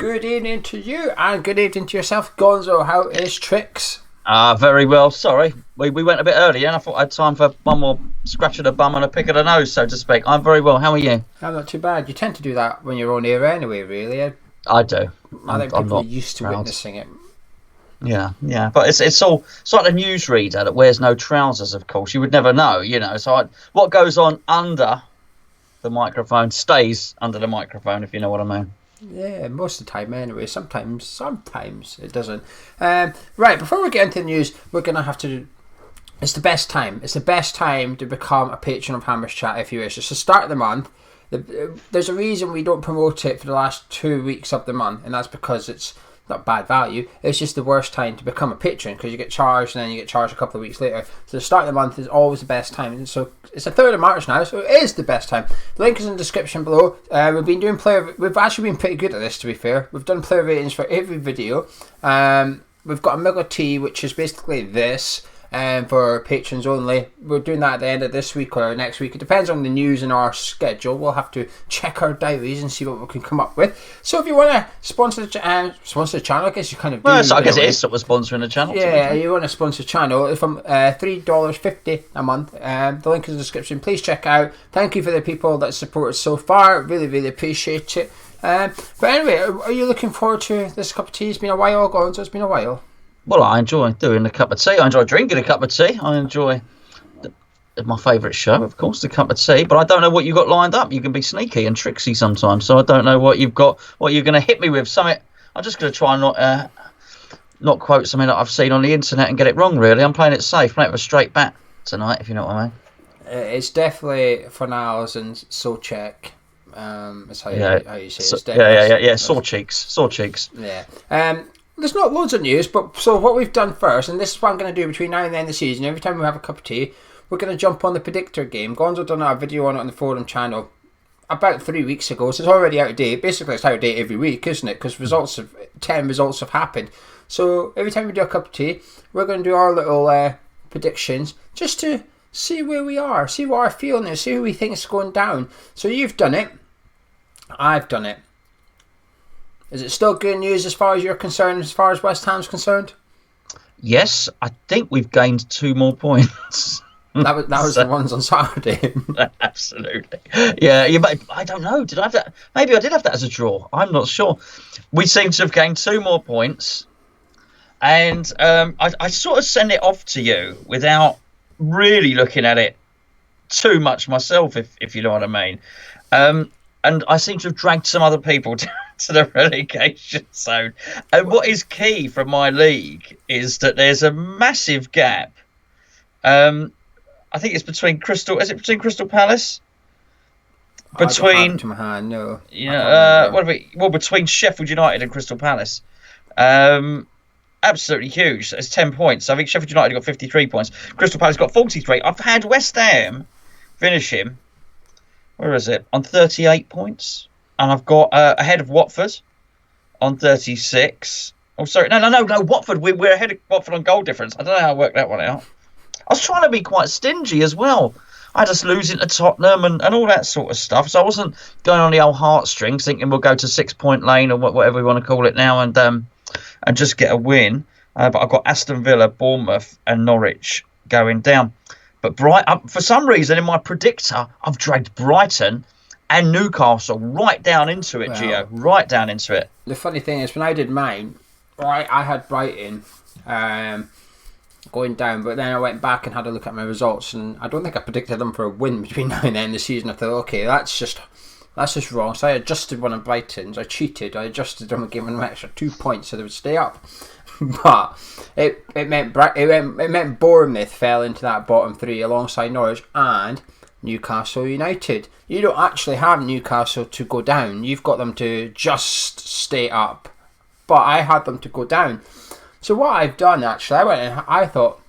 Good evening to you, and good evening to yourself, Gonzo. How is Tricks? Very well. Sorry, we went a bit early, and I thought I had time for one more scratch of the bum and a pick of the nose, so to speak. I'm very well. How are you? I'm not too bad. You tend to do that when you're on air anyway, really. I do. I think I'm people are not used to proud. witnessing it. Yeah, but it's like the newsreader that wears no trousers. Of course, you would never know, So what goes on under the microphone stays under the microphone, if you know what I mean. Yeah, most of the time anyway. Sometimes it doesn't. Right, before we get into the news, we're going to have to... It's the best time. It's the best time to become a patron of Hammers Chat if you wish. It's the start of the month. There's a reason we don't promote it for the last 2 weeks of the month, and that's because it's not bad value. It's just the worst time to become a patron because you get charged and then you get charged a couple of weeks later. So the start of the month is always the best time. And so it's the 3rd of March now, so it is the best time. The link is in the description below. We've actually been pretty good at this, to be fair. We've done player ratings for every video. We've got a Miller T, which is basically this. For patrons only. We're doing that at the end of this week or next week. It depends on the news and our schedule. We'll have to check our diaries and see what we can come up with. So if you want to sponsor the channel, I guess you kind of do. Well, so I guess it is sort of sponsoring the channel. Yeah, you want to sponsor the channel from $3.50 a month. The link is in the description. Please check out. Thank you for the people that support us so far. Really, really appreciate it. But anyway, are you looking forward to this cup of tea? It's been a while, Gonzo. It's been a while. Well, I enjoy doing a cup of tea. I enjoy drinking a cup of tea. I enjoy my favourite show, of course, the cup of tea. But I don't know what you got lined up. You can be sneaky and tricksy sometimes, so I don't know what you've got. What you're going to hit me with? Something. I'm just going to try and not quote something that I've seen on the internet and get it wrong. Really, I'm playing it safe. Playing it with a straight bat tonight, if you know what I mean. It's definitely Fornals and Sochek. That's how you say it. Yeah. Sore cheeks. Yeah. There's not loads of news, but so what we've done first, and this is what I'm going to do between now and the end of the season, every time we have a cup of tea, we're going to jump on the predictor game. Gonzo done a video on it on the forum channel about 3 weeks ago, so it's already out of date. Basically, it's out of date every week, isn't it? Because 10 results have happened. So every time we do a cup of tea, we're going to do our little predictions just to see where we are, see what our feeling is, see who we think is going down. So you've done it. I've done it. Is it still good news as far as you're concerned, as far as West Ham's concerned? Yes, I think we've gained 2 more points. That was the ones on Saturday. Absolutely. Yeah, I don't know. Did I have that? Maybe I did have that as a draw. I'm not sure. We seem to have gained 2 more points. And I sort of send it off to you without really looking at it too much myself, if you know what I mean. And I seem to have dragged some other people down to the relegation zone. And what is key from my league is that there's a massive gap. I think it's between Crystal Palace? Between to my hand, no. Yeah, between Sheffield United and Crystal Palace. Absolutely huge. It's 10 points. I think Sheffield United got 53 points. Crystal Palace got 43. I've had West Ham finish him. Where is it? On 38 points. And I've got ahead of Watford on 36. Oh, sorry. No. Watford. We're ahead of Watford on goal difference. I don't know how I worked that one out. I was trying to be quite stingy as well. I just losing to Tottenham and all that sort of stuff. So I wasn't going on the old heartstrings thinking we'll go to 6 Point Lane or whatever we want to call it now and just get a win. But I've got Aston Villa, Bournemouth and Norwich going down. But for some reason in my predictor, I've dragged Brighton and Newcastle right down into it, Geo. Right down into it. The funny thing is, when I did mine, I had Brighton going down, but then I went back and had a look at my results, and I don't think I predicted them for a win between now and the end of the season. I thought, okay, that's just wrong. So I adjusted one of Brighton's. I cheated. I adjusted them and gave them an extra 2 points so they would stay up. But it meant Bournemouth fell into that bottom 3 alongside Norwich and Newcastle United. You don't actually have Newcastle to go down. You've got them to just stay up. But I had them to go down. So what I've done, actually, I went and I thought,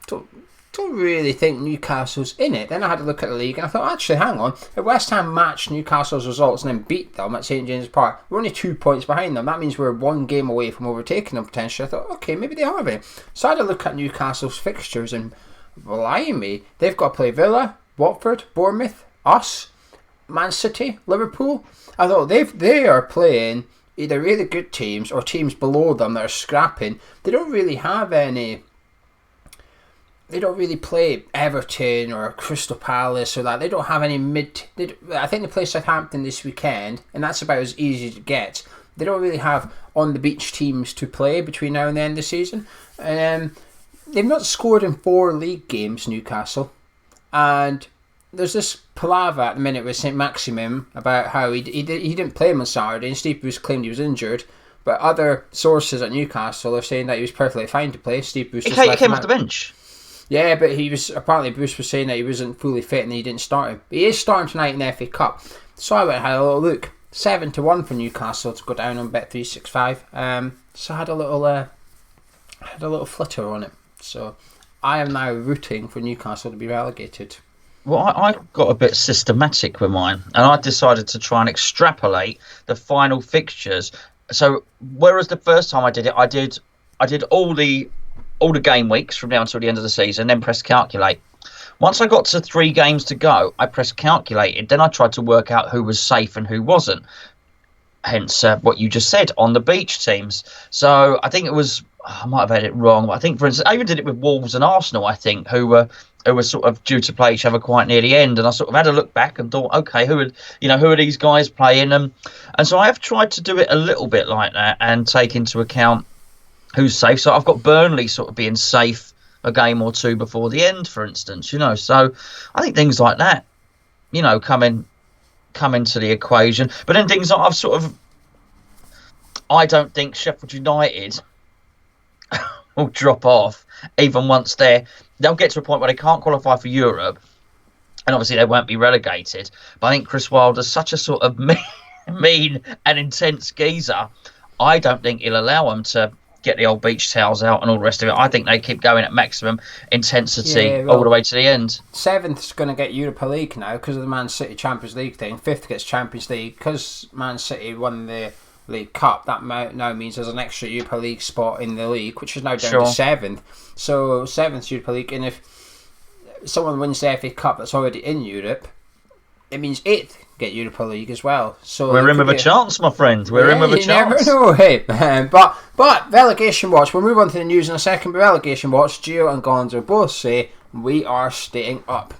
don't really think Newcastle's in it. Then I had a look at the league and I thought, actually, hang on. If West Ham matched Newcastle's results and then beat them at St James's Park, we're only 2 points behind them. That means we're 1 game away from overtaking them potentially. I thought, okay, maybe they are it. So I had a look at Newcastle's fixtures and blimey, they've got to play Villa, Watford, Bournemouth, us, Man City, Liverpool. I thought they are playing either really good teams or teams below them that are scrapping. They don't really have any. They don't really play Everton or Crystal Palace or that. They don't have any I think they play Southampton this weekend, and that's about as easy to get. They don't really have on-the-beach teams to play between now and the end of the season. They've not scored in 4 league games, Newcastle. And there's this palaver at the minute with St. Maximin about how he didn't play him on Saturday, and Steve Bruce claimed he was injured. But other sources at Newcastle are saying that he was perfectly fine to play. Steve Bruce just he came off the bench. Yeah, but apparently Bruce was saying that he wasn't fully fit and he didn't start him. But he is starting tonight in the FA Cup. So I went and had a little look. 7-1 for Newcastle to go down on Bet365. So I had a little flitter on it. So I am now rooting for Newcastle to be relegated. Well, I got a bit systematic with mine, and I decided to try and extrapolate the final fixtures. So whereas the first time I did it, I did all the game weeks from now until the end of the season, then pressed calculate. Once I got to 3 games to go, I pressed calculated. Then I tried to work out who was safe and who wasn't. Hence what you just said on the beach teams. So I think it was, I might have had it wrong, but I think, for instance, I even did it with Wolves and Arsenal, I think, who were sort of due to play each other quite near the end. And I sort of had a look back and thought, okay, who are these guys playing? And so I have tried to do it a little bit like that and take into account who's safe. So I've got Burnley sort of being safe a game or 2 before the end, for instance, So I think things like that, come into the equation. But then things that I don't think Sheffield United will drop off even once they'll get to a point where they can't qualify for Europe, and obviously they won't be relegated. But I think Chris Wilder's such a sort of mean and intense geezer. I don't think he'll allow them to get the old beach towels out and all the rest of it. I think they keep going at maximum intensity all the way to the end. 7th's going to get Europa League now because of the Man City Champions League thing. 5th gets Champions League because Man City won the League Cup. That now means there's an extra Europa League spot in the league, which is now down to 7th. So 7th Europa League, and if someone wins the FA Cup that's already in Europe, it means 8th get Europa League as well. So we're in with a chance, my friend. We're in with a chance. You never know, hey. But relegation watch. We'll move on to the news in a second. But relegation watch, Geo and Gonzo both say we are staying up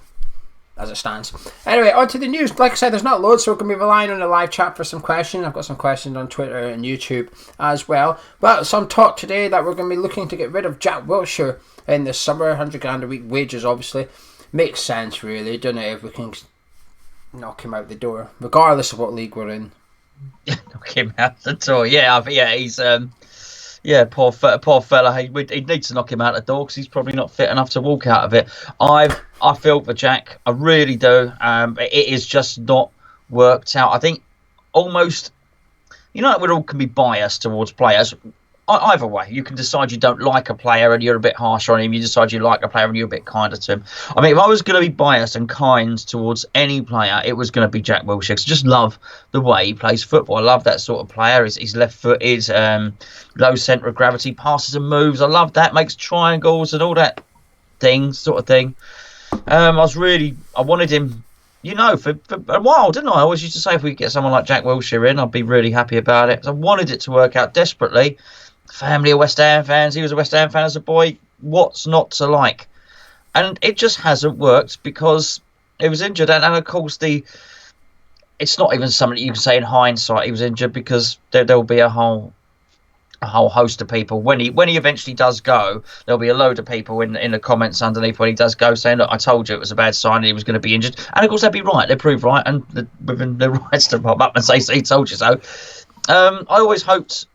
as it stands. Anyway, on to the news. Like I said, there's not loads, so we're going to be relying on the live chat for some questions. I've got some questions on Twitter and YouTube as well. But some talk today that we're going to be looking to get rid of Jack Wilshere in the summer. $100,000 a week wages, obviously. Makes sense, really, doesn't it, if we can knock him out the door, regardless of what league we're in. Knock him out the door. Yeah, he's poor fella. He needs to knock him out the door because he's probably not fit enough to walk out of it. I feel for Jack. I really do. It is just not worked out. I think almost, we all can be biased towards players. Either way, you can decide you don't like a player and you're a bit harsher on him. You decide you like a player and you're a bit kinder to him. I mean, if I was going to be biased and kind towards any player, it was going to be Jack Wilshere. I just love the way he plays football. I love that sort of player. He's left-footed, low centre of gravity, passes and moves. I love that. Makes triangles and all that sort of thing. I wanted him, for a while, didn't I? I always used to say if we could get someone like Jack Wilshere in, I'd be really happy about it. So I wanted it to work out desperately. Family of West Ham fans. He was a West Ham fan as a boy. What's not to like? And it just hasn't worked because he was injured. And of course, it's not even something that you can say in hindsight he was injured because there'll be a whole host of people when he eventually does go. There'll be a load of people in the comments underneath when he does go saying, "Look, I told you it was a bad sign and he was going to be injured." And of course, they'd be right. They prove right, and within the rights to pop up and say, "He told you so." I always hoped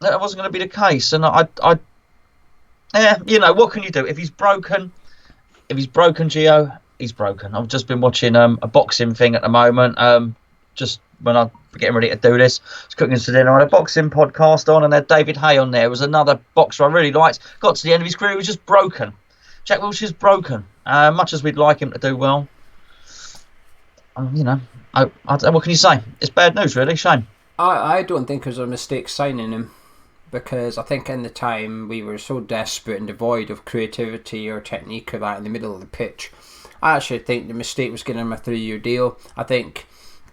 that wasn't going to be the case, and what can you do if he's broken? If he's broken, Geo, he's broken. I've just been watching a boxing thing at the moment. Just when I'm getting ready to do this, I was cooking for dinner. I had a boxing podcast on, and had David Hay on there. It was another boxer I really liked. Got to the end of his career, he was just broken. Jack Wilshere's broken. Much as we'd like him to do well, what can you say? It's bad news, really. Shame. I don't think it was a mistake signing him. Because I think in the time we were so desperate and devoid of creativity or technique or that in the middle of the pitch. I actually think the mistake was getting him a 3-year deal. I think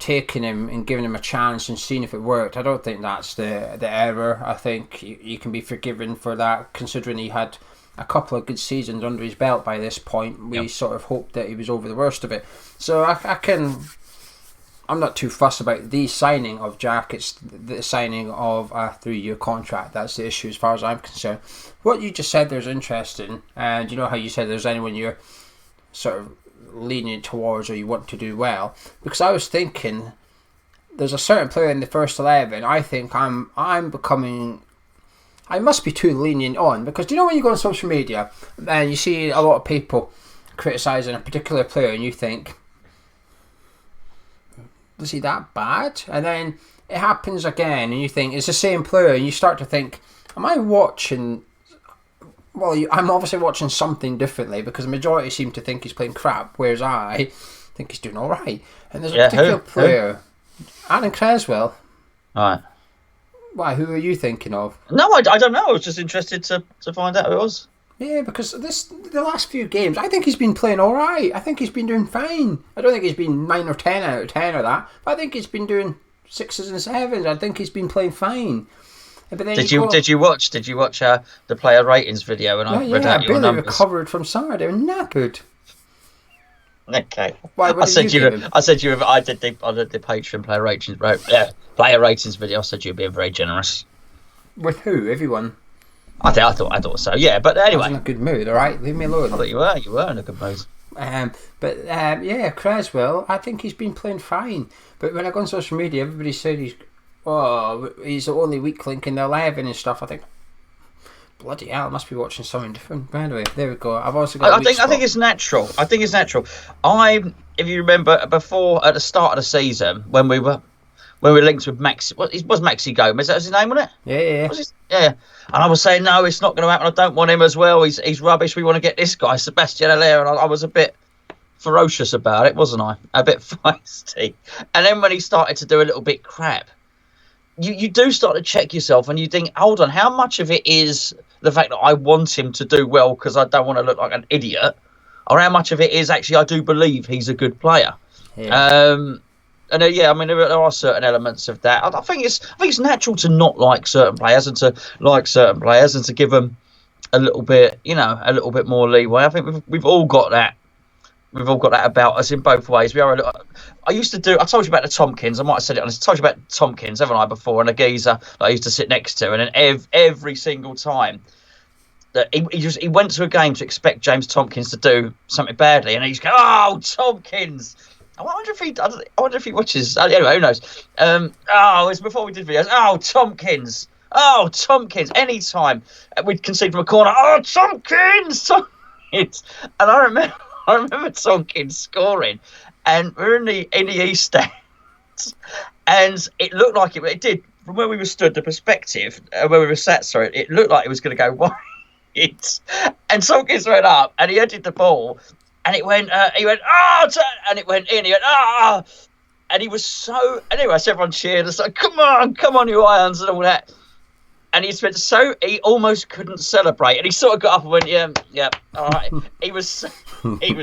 taking him and giving him a chance and seeing if it worked. I don't think that's the error. I think you can be forgiven for that, considering he had a couple of good seasons under his belt by this point. We sort of hoped that he was over the worst of it. So I'm not too fussed about the signing of Jack. It's the signing of a 3-year contract. That's the issue as far as I'm concerned. What you just said there is interesting. And you know how you said there's anyone you're sort of leaning towards or you want to do well? Because I was thinking there's a certain player in the first 11 I think I'm becoming... I must be too lenient on, because do you know when you go on social media and you see a lot of people criticising a particular player and you think, was he that bad? And then it happens again and you think it's the same player and you start to think, am I watching... Well, I'm obviously watching something differently, because the majority seem to think he's playing crap, whereas I think he's doing all right. And there's a particular player, Aaron Creswell. All right. Why? Who are you thinking of? No, I don't know. I was just interested to find out who it was. Yeah, because the last few games, I think he's been playing all right. I think he's been doing fine. I don't think he's been 9 or 10 out of 10 or that, but I think he's been doing 6s and 7s. I think he's been playing fine. But then did you watch the player ratings video? And I read out your numbers. I barely recovered from Saturday. They were knackered. Okay. Why? I did the Patreon player ratings video. I said you were being very generous. With who? Everyone. I thought so. Yeah, but anyway. I was in a good mood. All right, leave me alone. I thought you were in a good mood. Creswell, I think he's been playing fine. But when I go on social media, everybody said he's the only weak link in the 11 and stuff. I think, bloody hell, I must be watching something different. But anyway, there we go. I've also got. I think it's natural. If you remember, before at the start of the season when we were linked with Max, was Maxi Gomez? That was his name, wasn't it? Yeah. And I was saying, no, it's not going to happen. I don't want him as well. He's rubbish. We want to get this guy, Sebastian Haller. And I was a bit ferocious about it, wasn't I? A bit feisty. And then when he started to do a little bit crap, you do start to check yourself and you think, hold on, how much of it is the fact that I want him to do well because I don't want to look like an idiot, or how much of it is actually I do believe he's a good player? Yeah. There are certain elements of that. I think it's natural to not like certain players and to like certain players and to give them a little bit more leeway. I think we've all got that. We've all got that about us in both ways. I told you about the Tompkins. I might have said it. I told you about Tompkins, haven't I, before? And a geezer that I used to sit next to. And then every single time that he went to a game to expect James Tompkins to do something badly, and he just go, "Oh, Tompkins." I wonder if he watches. Anyway, who knows? It's before we did videos. Oh, Tompkins. Anytime we'd concede from a corner. Oh, Tompkins. And I remember Tompkins scoring, and we're in the East Stand, and it looked like it did from where we were stood. The perspective where we were sat, it looked like it was going to go wide. And Tompkins went up, and he headed the ball. And it went, and it went in, he went, and he was so, anyway, so everyone cheered, it's like, come on, you Irons, and all that. And he almost couldn't celebrate, and he sort of got up and went, yeah, all right. He was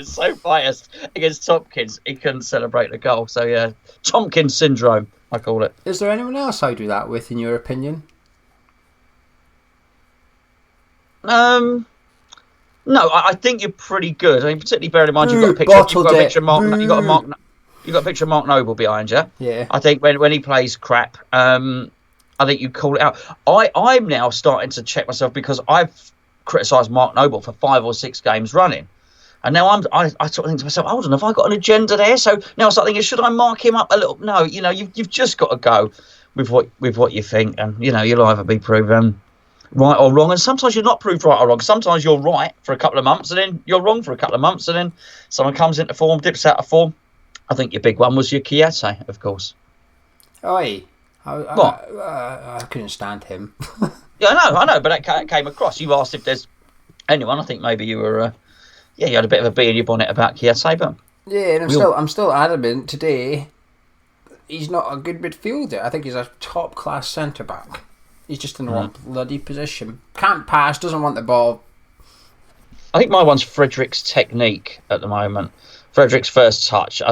so biased against Tompkins, he couldn't celebrate the goal. So, yeah, Tompkins syndrome, I call it. Is there anyone else I do that with, in your opinion? No, I think you're pretty good. I mean, particularly bearing in mind you've got a picture of Mark Noble behind you. Yeah. I think when he plays crap, I think you call it out. I'm now starting to check myself because I've criticised Mark Noble for 5 or 6 games running, and now I sort of think to myself, hold on, have I got an agenda there? So now I start thinking, should I mark him up a little? No, you've just got to go with what you think, and you'll either be proven right or wrong, and sometimes you're not proved right or wrong. Sometimes you're right for a couple of months and then you're wrong for a couple of months, and then someone comes into form, dips out of form. I think your big one was your Chiesa, of course. Oi. What? I couldn't stand him. Yeah, I know, but that came across. You asked if there's anyone. I think maybe you were you had a bit of a bee in your bonnet about Chiesa, but yeah, and I'm still adamant today he's not a good midfielder. I think he's a top class centre back. He's just in the wrong bloody position. Can't pass, doesn't want the ball. I think my one's Frederick's technique at the moment. Frederick's first touch.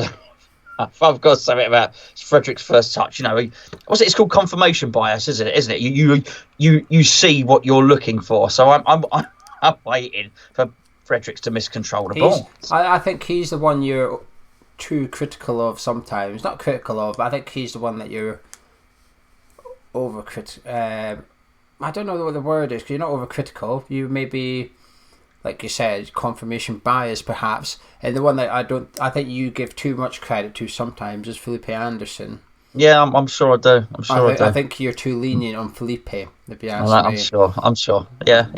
I've got something about Frederick's first touch. It's called confirmation bias, isn't it? You see what you're looking for. So I'm waiting for Fredericks to miscontrol the ball. I think he's the one you're too critical of sometimes. Not critical of, but I think he's the one that you're overcritical. I don't know what the word is, because you're not overcritical. You may be, like you said, confirmation bias perhaps. And the one that I think you give too much credit to sometimes is Felipe Anderson. Yeah, I'm sure I do. I think you're too lenient on Felipe, if you ask me. I'm sure. Yeah,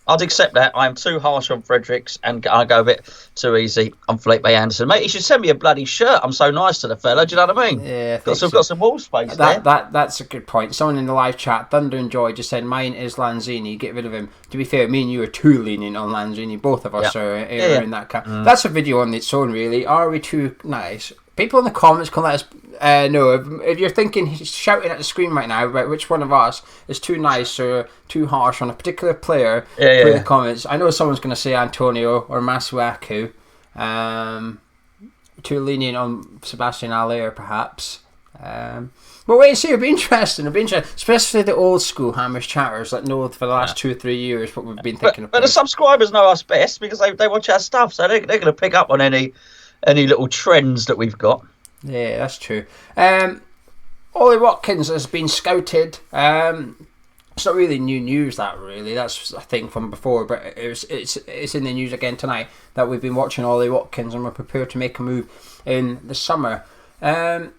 I'd accept that. I'm too harsh on Fredericks, and I go a bit too easy on Felipe Anderson. Mate, he should send me a bloody shirt. I'm so nice to the fella. Do you know what I mean? Yeah, got some wall space there. That's a good point. Someone in the live chat, Thunder and Joy, just said mine is Lanzini. Get rid of him. To be fair, me and you are too lenient on Lanzini. Both of us are in that camp. That's a video on its own, really. Are we too nice? People in the comments can let us know if you're thinking, he's shouting at the screen right now about which one of us is too nice or too harsh on a particular player. In the comments, I know someone's going to say Antonio or Masuaku. Too lenient on Sebastian Aller, perhaps. But wait and see. It'll be interesting. Especially the old school Hammers chatters that know for the last 2 or 3 years what we've been thinking of. But the subscribers know us best because they watch our stuff, so they're going to pick up on any little trends that we've got. Yeah, that's true. Ollie Watkins has been scouted. It's not really new news, that really. That's a thing from before, but it's in the news again tonight that we've been watching Ollie Watkins and we're prepared to make a move in the summer. The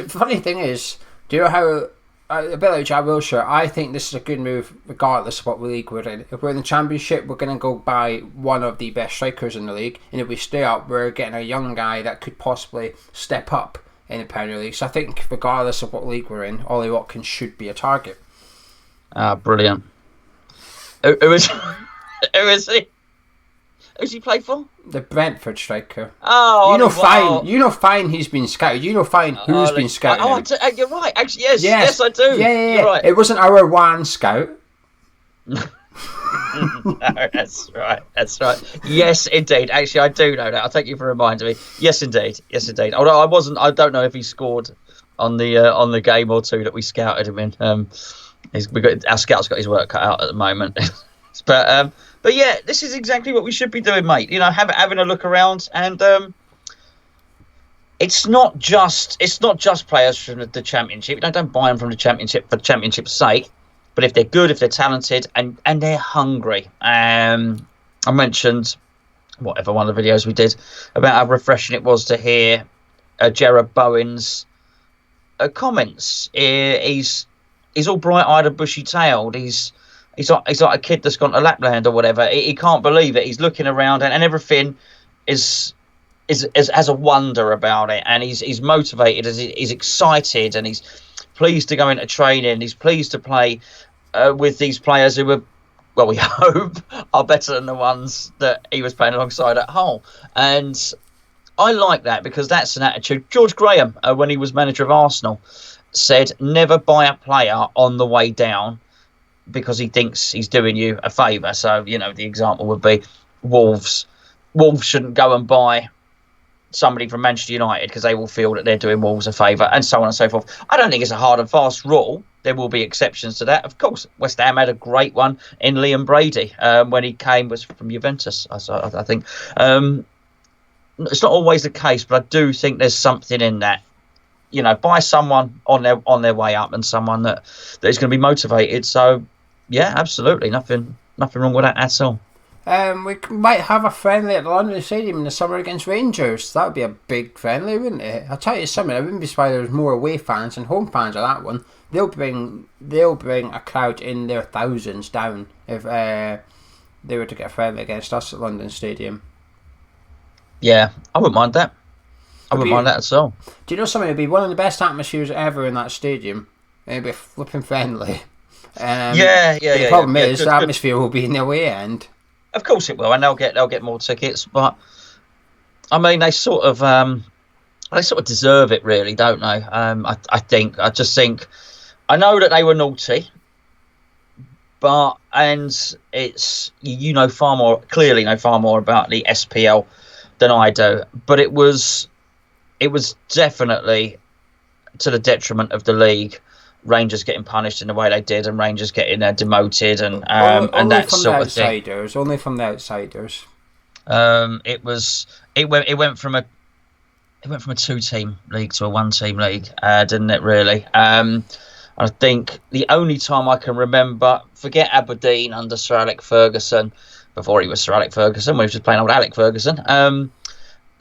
funny thing is, do you know how, a bit like Jack Wilshere, I think this is a good move regardless of what league we're in. If we're in the Championship, we're going to go buy one of the best strikers in the league, and if we stay up, we're getting a young guy that could possibly step up in the Premier League. So I think regardless of what league we're in, Ollie Watkins should be a target. Brilliant. Who is he? Who's he played for? The Brentford striker. Oh, You know fine he's been scouted. You know fine who's been scouted. You're right. Actually, yes, I do. Yeah. You're right. It wasn't our one scout. No, that's right. Yes, indeed. Actually, I do know that. I'll thank you for reminding me. Yes, indeed. Although I don't know if he scored on the game or two that we scouted him in. Our scout's got his work cut out at the moment. But yeah, this is exactly what we should be doing, mate. Having a look around, and it's not just players from the Championship. Don't buy them from the Championship for the Championship's sake. But if they're good, if they're talented, and they're hungry. I mentioned whatever one of the videos we did about how refreshing it was to hear Jared Bowen's comments. He's all bright-eyed and bushy-tailed. He's like a kid that's gone to Lapland or whatever. He can't believe it. He's looking around and everything is has a wonder about it. And he's motivated. He's excited and he's pleased to go into training. He's pleased to play with these players who are, well, we hope, are better than the ones that he was playing alongside at Hull. And I like that because that's an attitude. George Graham, when he was manager of Arsenal, said never buy a player on the way down because he thinks he's doing you a favour. So, the example would be Wolves. Wolves shouldn't go and buy somebody from Manchester United because they will feel that they're doing Wolves a favour, and so on and so forth. I don't think it's a hard and fast rule. There will be exceptions to that. Of course, West Ham had a great one in Liam Brady when he was from Juventus, I think. It's not always the case, but I do think there's something in that. Buy someone on their way up and someone that is going to be motivated. So, yeah, absolutely, nothing wrong with that at all. We might have a friendly at the London Stadium in the summer against Rangers. That would be a big friendly, wouldn't it? I'll tell you something. I wouldn't be surprised if there's more away fans and home fans of that one. They'll bring a crowd in their thousands down if they were to get a friendly against us at London Stadium. Yeah, I wouldn't mind that. I wouldn't mind that at all. Do you know something? It'd be one of the best atmospheres ever in that stadium. It'd be flipping friendly. The problem is the atmosphere will be in the away end. Of course it will, and they'll get more tickets. But I mean, they sort of deserve it, really, don't they? I just think I know that they were naughty, and it's clearly know far more about the SPL than I do. But it was it was definitely to the detriment of the league. Rangers getting punished in the way they did, and Rangers getting demoted, and only that from the sort of thing. outsiders. Only from the outsiders. It went from a 2-team league to a 1-team league, didn't it? Really. I think the only time I can remember, forget Aberdeen under Sir Alec Ferguson, before he was Sir Alec Ferguson, when he was just playing old Alec Ferguson.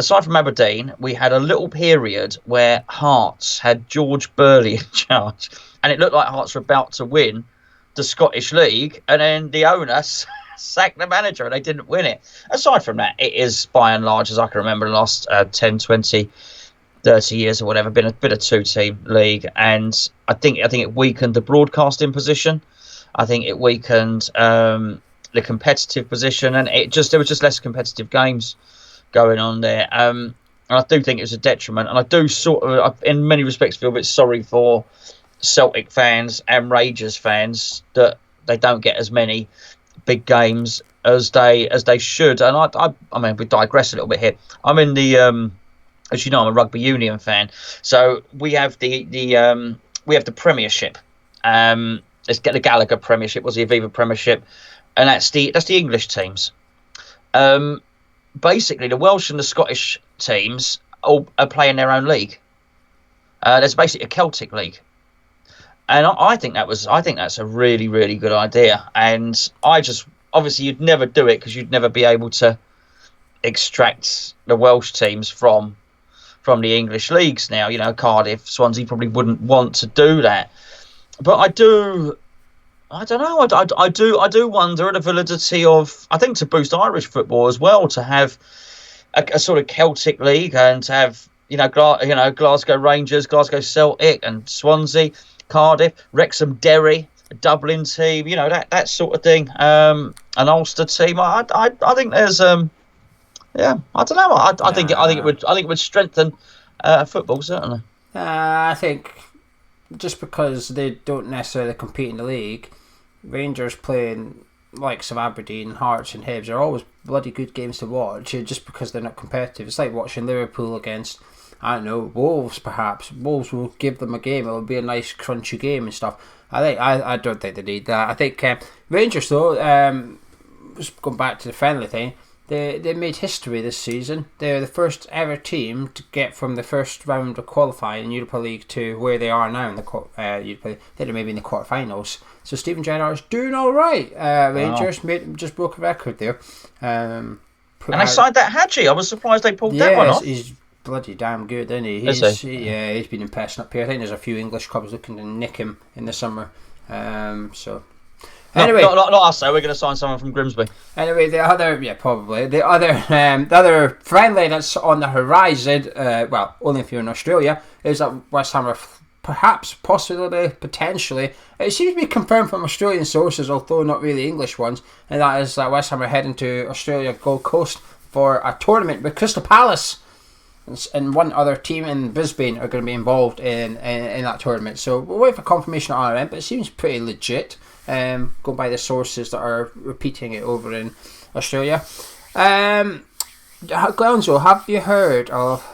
Aside from Aberdeen, we had a little period where Hearts had George Burley in charge, and it looked like Hearts were about to win the Scottish League, and then the owner sacked the manager and they didn't win it. Aside from that, it is by and large, as I can remember, the last 10, 20, 30 years or whatever, been a bit of 2-team league, and I think it weakened the broadcasting position. I think it weakened the competitive position, and there was just less competitive games going on there. And I do think it was a detriment, and I do sort of, in many respects, feel a bit sorry for Celtic fans and Rangers fans that they don't get as many big games as they should. And I mean, we digress a little bit here. I'm in the as you know, I'm a rugby union fan, so we have the Premiership. Let's get the Gallagher Premiership, was the Aviva Premiership, and that's the English teams. Basically, the Welsh and the Scottish teams all are playing their own league. There's basically a Celtic league, and I think that's a really, really good idea. And obviously you'd never do it because you'd never be able to extract the Welsh teams from the English leagues now. You know, Cardiff, Swansea probably wouldn't want to do that, but I don't know. I do wonder the validity of, I think, to boost Irish football as well, to have a sort of Celtic league, and to have Glasgow Rangers, Glasgow Celtic, and Swansea, Cardiff, Wrexham, Derry, a Dublin team, that sort of thing. An Ulster team. I think there's I don't know. I think it would strengthen football, certainly. I think just because they don't necessarily compete in the league, Rangers playing likes of Aberdeen, Hearts and Hibs are always bloody good games to watch, just because they're not competitive. It's like watching Liverpool against, I don't know, Wolves perhaps. Wolves will give them a game. It'll be a nice crunchy game and stuff. I don't think they need that. I think Rangers though, just going back to the friendly thing, They made history this season. They're the first ever team to get from the first round of qualifying in Europa League to where they are now in the Europa League. They're maybe in the quarterfinals. So Steven Gerrard's doing all right. Rangers just broke a record there. And they signed that Hadji. I was surprised they pulled that one off. He's bloody damn good, isn't he? Is he? He's been impressing up here. I think there's a few English clubs looking to nick him in the summer. Anyway, not us though. We're going to sign someone from Grimsby. Anyway, the other friendly that's on the horizon, well, only if you're in Australia, is that West Ham are perhaps, possibly, potentially, it seems to be confirmed from Australian sources, although not really English ones, and that is that West Ham are heading to Australia, Gold Coast, for a tournament with Crystal Palace. And one other team in Brisbane are going to be involved in that tournament. So we'll wait for confirmation on our end, but it seems pretty legit. Going by the sources that are repeating it over in Australia. Gonzo, have you heard of...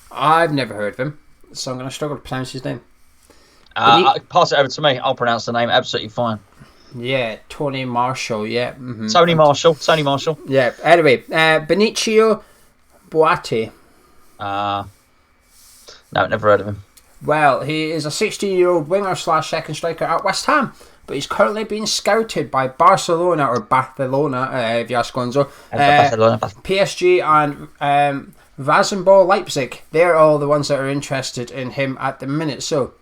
I've never heard of him, so I'm going to struggle to pronounce his name. Pass it over to me. I'll pronounce the name absolutely fine. Yeah, Tony Marshall, yeah. Mm-hmm. Tony Marshall. Yeah, anyway, Benicio Boate. No, never heard of him. Well, he is a 16-year-old winger / second striker at West Ham, but he's currently being scouted by Barcelona, if you ask Gonzo, PSG and Rasenball Leipzig. They're all the ones that are interested in him at the minute. So,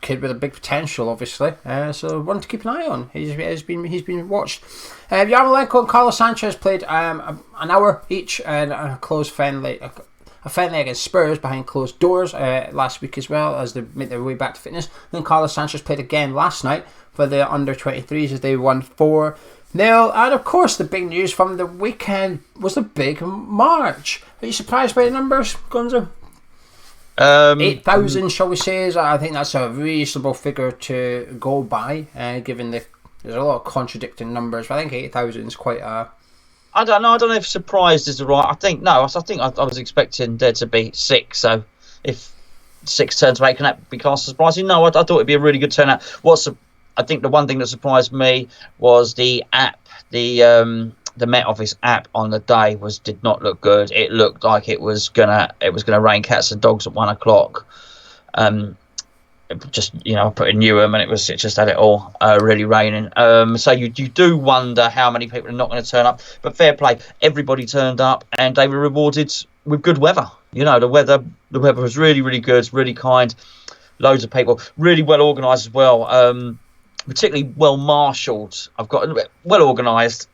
kid with a big potential, obviously. So, one to keep an eye on. He's been watched. Yarmolenko and Carlos Sanchez played an hour each in a close friendly. A friendly against Spurs behind closed doors last week as well, as they make their way back to fitness. Then Carlos Sanchez played again last night for the under-23s as they won 4-0. And of course the big news from the weekend was the big march. Are you surprised by the numbers, Gonzo? 8,000, shall we say? I think that's a reasonable figure to go by, given there's a lot of contradicting numbers. But I think 8,000 is quite a... I don't know. I don't know if surprised is the right. I think I was expecting there to be 6. So if 6 turns of 8 can that be classed as surprising? No, I thought it'd be a really good turnout. I think the one thing that surprised me was the app, the Met Office app on the day did not look good. It looked like it was gonna rain cats and dogs at 1 o'clock. Just I put in Newham and it just had it all really raining. So you do wonder how many people are not going to turn up. But fair play, everybody turned up and they were rewarded with good weather. The weather was really, really good, really kind. Loads of people, really well organised as well. Particularly well marshalled. I've got well organised.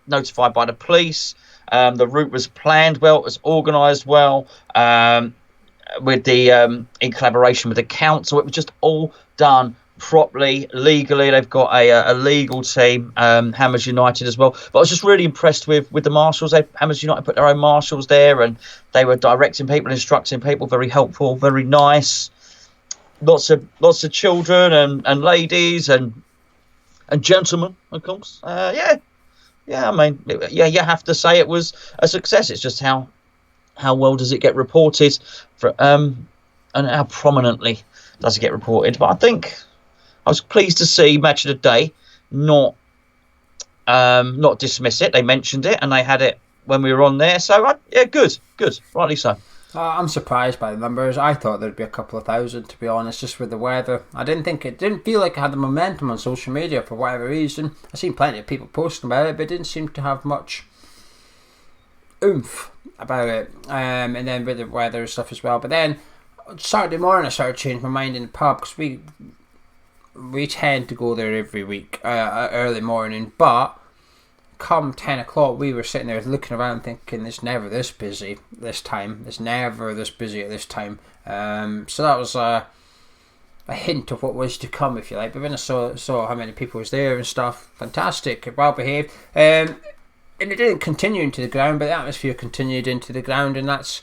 Notified by the police. The route was planned well. It was organised well. With the in collaboration with the council, it was just all done properly, legally. They've got a legal team, Hammers United as well. But I was just really impressed with the marshals. Hammers United put their own marshals there, and they were directing people, instructing people. Very helpful, very nice. Lots of children and ladies and gentlemen, of course. Yeah. I mean, you have to say it was a success. It's just how well does it get reported, and how prominently does it get reported? But I think I was pleased to see Match of the Day not dismiss it. They mentioned it and they had it when we were on there. So good, rightly so. I'm surprised by the numbers. I thought there'd be a couple of thousand, to be honest, just with the weather. I didn't feel like it had the momentum on social media for whatever reason. I've seen plenty of people posting about it, but it didn't seem to have much oomph about it. And then with the weather and stuff as well. But then Saturday morning I started changing my mind in the pub, because we tend to go there every week early morning, but come 10 o'clock we were sitting there looking around thinking it's never this busy this time. It's never this busy at this time. So that was a hint of what was to come, if you like. But when I saw how many people was there and stuff, fantastic, well behaved. And it didn't continue into the ground, but the atmosphere continued into the ground. And that's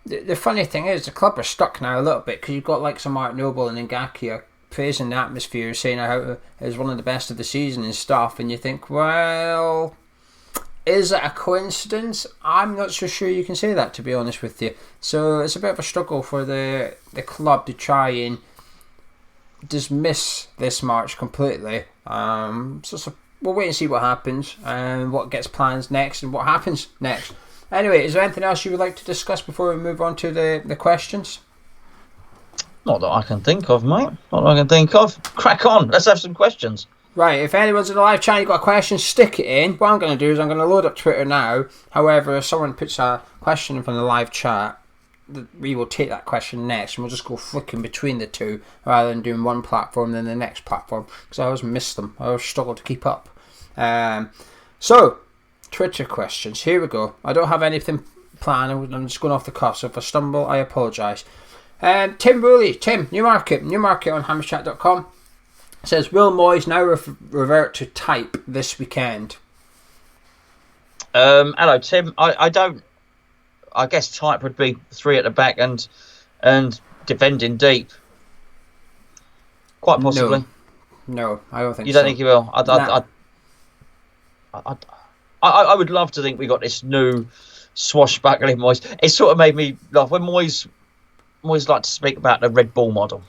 the funny thing is, the club are stuck now a little bit, because you've got like some Mark Noble and Ngakia praising the atmosphere, saying how it was one of the best of the season and stuff, and you think, well, is it a coincidence? I'm not so sure you can say that, to be honest with you. So it's a bit of a struggle for the club to try and dismiss this march completely. So we'll wait and see what happens, and what gets planned next, and what happens next. Anyway, is there anything else you would like to discuss before we move on to the questions? Not that I can think of, mate. Not that I can think of. Crack on. Let's have some questions. Right, if anyone's in the live chat, you've got a question, stick it in. What I'm going to do is I'm going to load up Twitter now. However, if someone puts a question from the live chat, we will take that question next, and we'll just go flicking between the two rather than doing one platform then the next platform, because I always miss them. I always struggle to keep up. So, Twitter questions. Here we go. I don't have anything planned. I'm just going off the cuff, so if I stumble, I apologise. Tim Woolley, Newmarket on hammerchat.com says, will Moyes now revert to type this weekend? Hello, Tim. I guess type would be 3 at the back and defending deep. Quite possibly. No, I don't think so. You don't think he will? I would love to think we got this new swashbuckling Moyes. It sort of made me laugh when Moyes like to speak about the Red Bull model.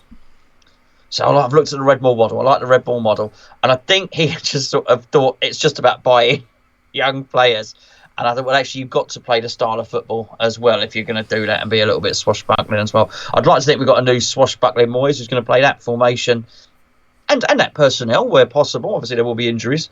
So I've looked at the Red Bull model. I like the Red Bull model, and I think he just sort of thought it's just about buying young players. And I thought, well, actually, you've got to play the style of football as well if you're going to do that and be a little bit swashbuckling as well. I'd like to think we've got a new swashbuckling Moyes who's going to play that formation and that personnel where possible. Obviously, there will be injuries.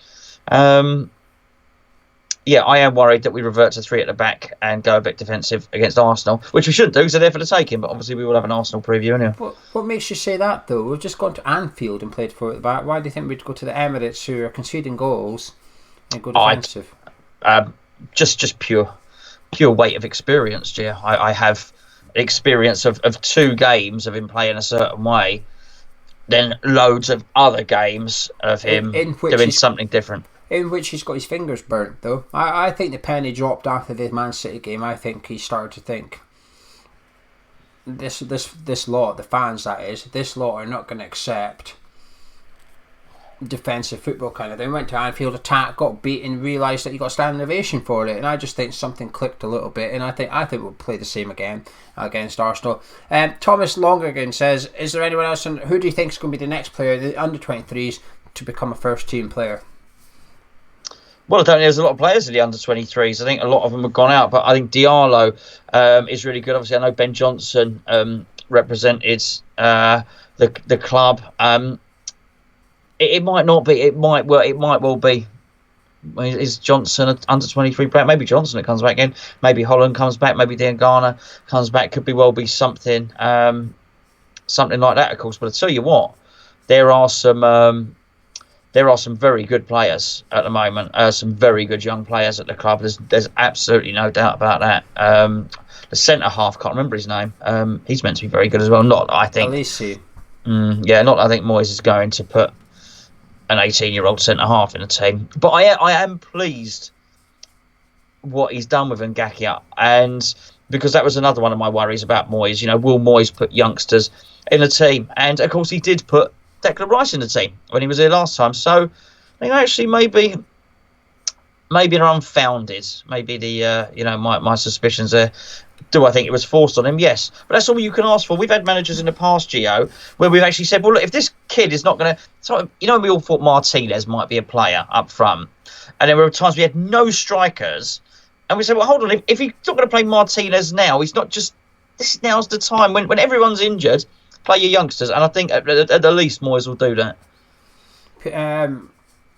Yeah, I am worried that we revert to 3 at the back and go a bit defensive against Arsenal, which we shouldn't do because they're there for the taking, but obviously we will have an Arsenal preview anyway. What makes you say that, though? We've just gone to Anfield and played 4 at the back. Why do you think we'd go to the Emirates, who are conceding goals, and go defensive? Just pure weight of experience, Gio. I have experience of 2 games of him playing a certain way, then loads of other games of him doing something different. In which he's got his fingers burnt, though. I think the penny dropped after the Man City game. I think he started to think, this lot, the fans that is, this lot are not going to accept defensive football kind of thing. Went to Anfield, attack, got beaten, realised that you got a standing ovation for it, and I just think something clicked a little bit, and I think we'll play the same again against Arsenal. Thomas Longergan says, is there anyone else, who do you think is going to be the next player, the under-23s, to become a first-team player? Well, I don't think there's a lot of players in the under-23s. I think a lot of them have gone out, but I think Diallo is really good. Obviously, I know Ben Johnson represented the club. It might not be. It might well be. Is Johnson an under-23 player? Maybe Johnson that comes back in. Maybe Holland comes back. Maybe Diangana comes back. Could be something like that, of course. But I tell you what, there are some very good players at the moment. Some very good young players at the club. There's absolutely no doubt about that. The centre half, can't remember his name. He's meant to be very good as well. Not, I think. Alisi. I think Moyes is going to put an 18-year-old centre half in the team. But I am pleased what he's done with Ngakia, and because that was another one of my worries about Moyes. Will Moyes put youngsters in the team? And of course, he did put Declan Rice in the team when he was here last time. So I think actually maybe they're unfounded. Maybe my suspicions there. Do I think it was forced on him? Yes. But that's all you can ask for. We've had managers in the past, Geo, where we've actually said, well, look, if this kid is not going to... So, we all thought Martinez might be a player up front. And there were times we had no strikers. And we said, well, hold on. If he's not going to play Martinez now, he's not just... Now's the time. When everyone's injured, play your youngsters. And I think at the least Moyes will do that.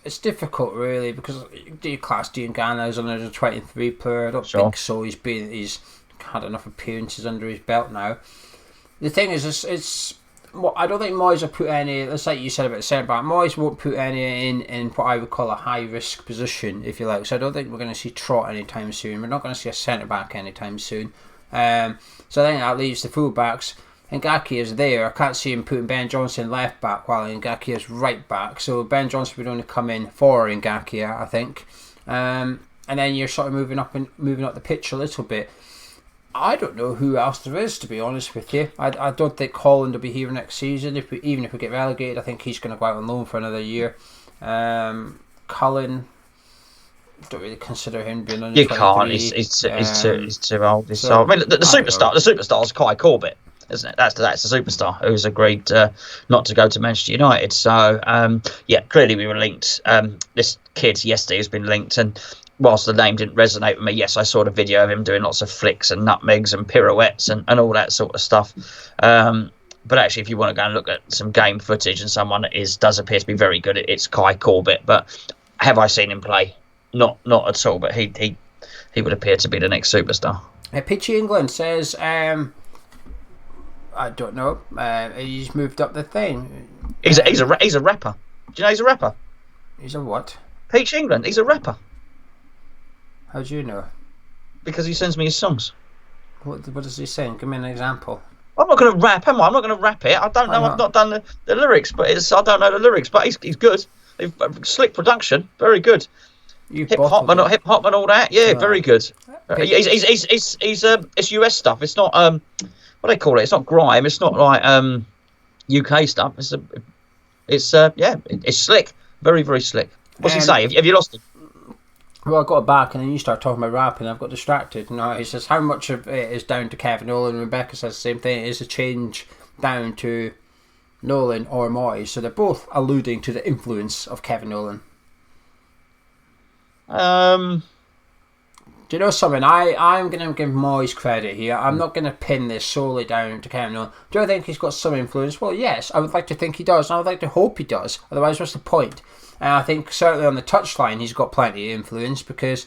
It's difficult, really, because do you class Diangana as another 23 player? I don't think so. He's had enough appearances under his belt now. The thing is, I don't think Moyes will put any, it's like you said about the centre back, Moyes won't put any in what I would call a high risk position, if you like. So I don't think we're going to see Trott anytime soon. We're not going to see a centre back anytime soon. So I think that leaves the full backs. Ngakia is there. I can't see him putting Ben Johnson left back while Ngakia is right back. So Ben Johnson would only come in for Ngakia, I think. And then you're sort of moving up the pitch a little bit. I don't know who else there is, to be honest with you. I don't think Holland will be here next season. Even if we get relegated, I think he's going to go out on loan for another year. Cullen, don't really consider him being under 23. You can't. He's too old. He's so, I mean, the superstar is Kai Corbett, isn't it? That's the superstar who's agreed not to go to Manchester United. So clearly we were linked. This kid yesterday has been linked, and whilst the name didn't resonate with me, yes, I saw the video of him doing lots of flicks and nutmegs and pirouettes and all that sort of stuff. But actually, if you want to go and look at some game footage and someone that does appear to be very good, it's Kai Corbett. But have I seen him play? Not at all. But he would appear to be the next superstar. Pitchy England says, I don't know. He's moved up the thing. He's a rapper. Do you know he's a rapper? He's a what? Peach England. He's a rapper. How do you know? Because he sends me his songs. What does he sing? Give me an example. I'm not going to rap, am I? I'm not going to rap it. I don't know. I've not done the lyrics, but I don't know the lyrics. But he's good. Slick production, very good. Hip hop and all that. Yeah, very good. It's US stuff. It's not what do they call it? It's not grime. It's not like UK stuff. It's slick. Very, very slick. What's he say? Have you lost him? Well, I got it back, and then you start talking about rapping. I've got distracted. No, he says how much of it is down to Kevin Nolan. Rebecca says the same thing. It is a change down to Nolan or Moyes. So they're both alluding to the influence of Kevin Nolan. Do you know something? I'm going to give Moyes credit here. I'm not going to pin this solely down to Kevin Nolan. Do I think he's got some influence? Well, yes. I would like to think he does, and I would like to hope he does. Otherwise, what's the point? And I think certainly on the touchline he's got plenty of influence because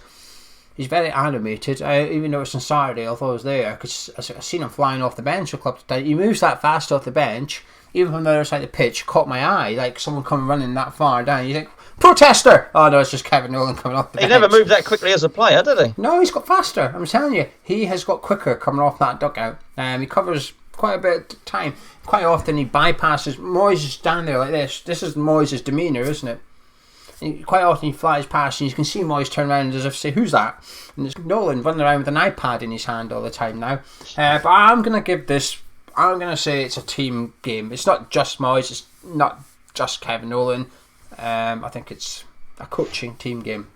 he's very animated. I even noticed on Saturday, although I was there, because I've seen him flying off the bench a couple of times. He moves that fast off the bench, even from the other side of the pitch, caught my eye, like someone coming running that far down. You think, protester! Oh no, it's just Kevin Nolan coming off the bench. He never moved that quickly as a player, did he? No, he's got faster. I'm telling you, he has got quicker coming off that dugout. He covers quite a bit of time. Quite often he bypasses. Moyes is down there like this. This is Moyes' demeanour, isn't it? Quite often he flies past and you can see Moyes turn around as if to say, who's that? And it's Nolan running around with an iPad in his hand all the time now. But I'm going to say it's a team game. It's not just Moyes, it's not just Kevin Nolan. I think it's a coaching team game.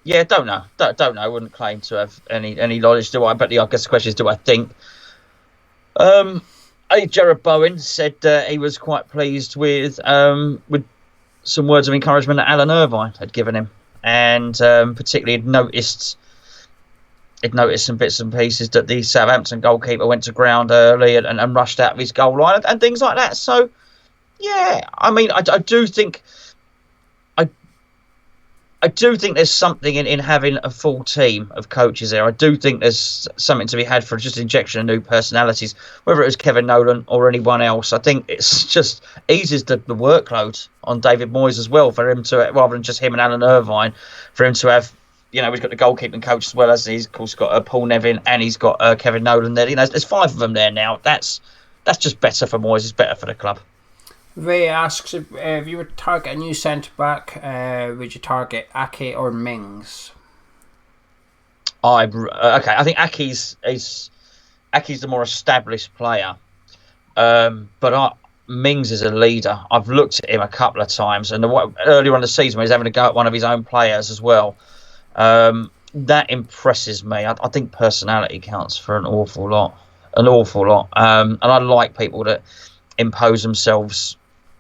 Yeah, don't know. Don't know. I wouldn't claim to have any knowledge, do I? But I guess the question is, do I think? I think Jared Bowen said he was quite pleased with some words of encouragement that Alan Irvine had given him, and particularly had noticed some bits and pieces that the Southampton goalkeeper went to ground early and rushed out of his goal line and things like that. So, yeah, I mean, I do think. I do think there's something in having a full team of coaches there. I do think there's something to be had for just injection of new personalities, whether it was Kevin Nolan or anyone else. I think it's just eases the workload on David Moyes as well, for him to, rather than just him and Alan Irvine, for him to have, he's got the goalkeeping coach as well as he's of course got Paul Nevin and he's got Kevin Nolan there. There's 5 of them there now. That's just better for Moyes. It's better for the club. Ray asks if you were to target a new centre back, would you target Ake or Mings? I think Ake's the more established player, but Mings is a leader. I've looked at him a couple of times, and earlier on the season when he's having a go at one of his own players as well, that impresses me. I think personality counts for an awful lot, and I like people that impose themselves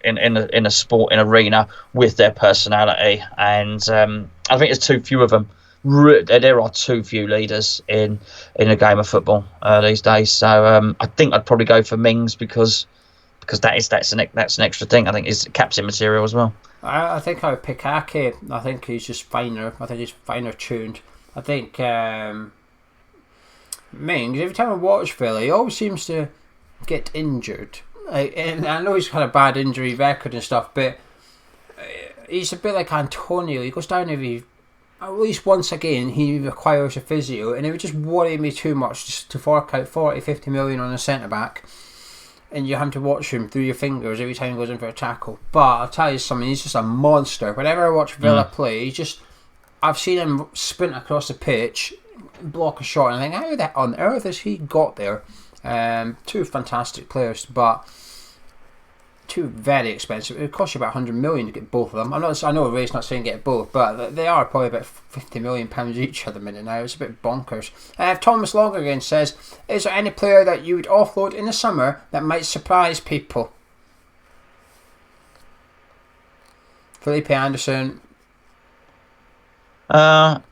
in a sporting arena with their personality, and I think there's too few of them. There are too few leaders in a game of football these days. So I think I'd probably go for Mings because that's an extra thing. I think it's captain material as well. I think I would pick Ake. I think he's just finer. I think he's finer tuned. I think Mings, every time I watch Villa, he always seems to get injured. And I know he's got a bad injury record and stuff, but he's a bit like Antonio. He goes down at least once again, he requires a physio, and it would just worry me too much just to fork out 40-50 million on a centre-back, and you have to watch him through your fingers every time he goes in for a tackle. But I'll tell you something, he's just a monster. Whenever I watch Villa play, I've seen him sprint across the pitch, block a shot, and I think, how on earth has he got there? 2 fantastic players, but 2 very expensive. It costs you about 100 million to get both of them. I know Ray's not saying get both, but they are probably about 50 million pounds each at the minute now. It's a bit bonkers. Thomas Long again says, is there any player that you would offload in the summer that might surprise people? Felipe Anderson. That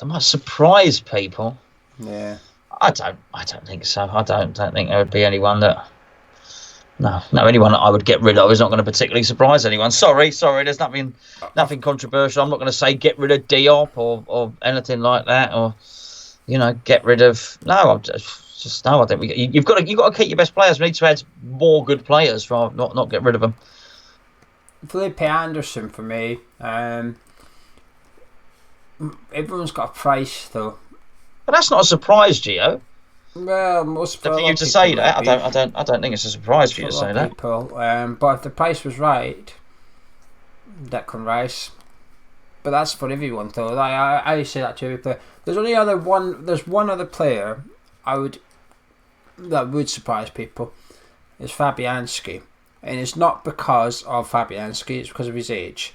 might surprise people. Yeah. I don't think so. I don't think there would be anyone that. No, anyone that I would get rid of is not going to particularly surprise anyone. Sorry. There's nothing controversial. I'm not going to say get rid of Diop or anything like that, or get rid of. No, just no. I think you've got to keep your best players. We need to add more good players, rather not get rid of them. Felipe Anderson for me. Everyone's got a price though. But that's not a surprise, Geo. Well, most for you to say that, I don't think it's a surprise for you to say that. But if the price was right, Declan Rice. But that's for everyone, though. I say that to every player. There's one other player that would surprise people. It's Fabianski, and it's not because of Fabianski. It's because of his age.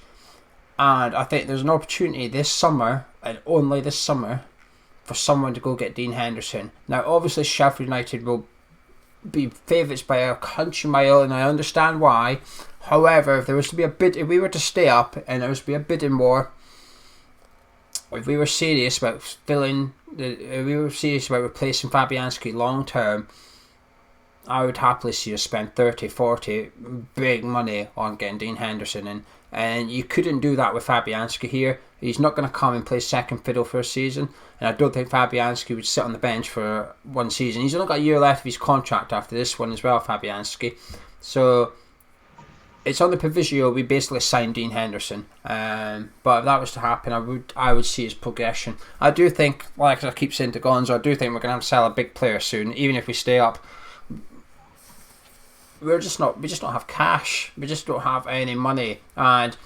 And I think there's an opportunity this summer, and only this summer, for someone to go get Dean Henderson. Now, obviously, Sheffield United will be favourites by a country mile, and I understand why. However, if we were to stay up and there was to be a bidding war, if we were serious about replacing Fabianski long term, I would happily see us spend 30, 40 big money on getting Dean Henderson in. And you couldn't do that with Fabianski here. He's not going to come and play second fiddle for a season. And I don't think Fabianski would sit on the bench for one season. He's only got a year left of his contract after this one as well, Fabianski. So it's on the proviso we basically signed Dean Henderson. But if that was to happen, I would see his progression. I do think, like I keep saying to Gonzo, I do think we're going to have to sell a big player soon, even if we stay up. We just don't have cash. We just don't have any money. And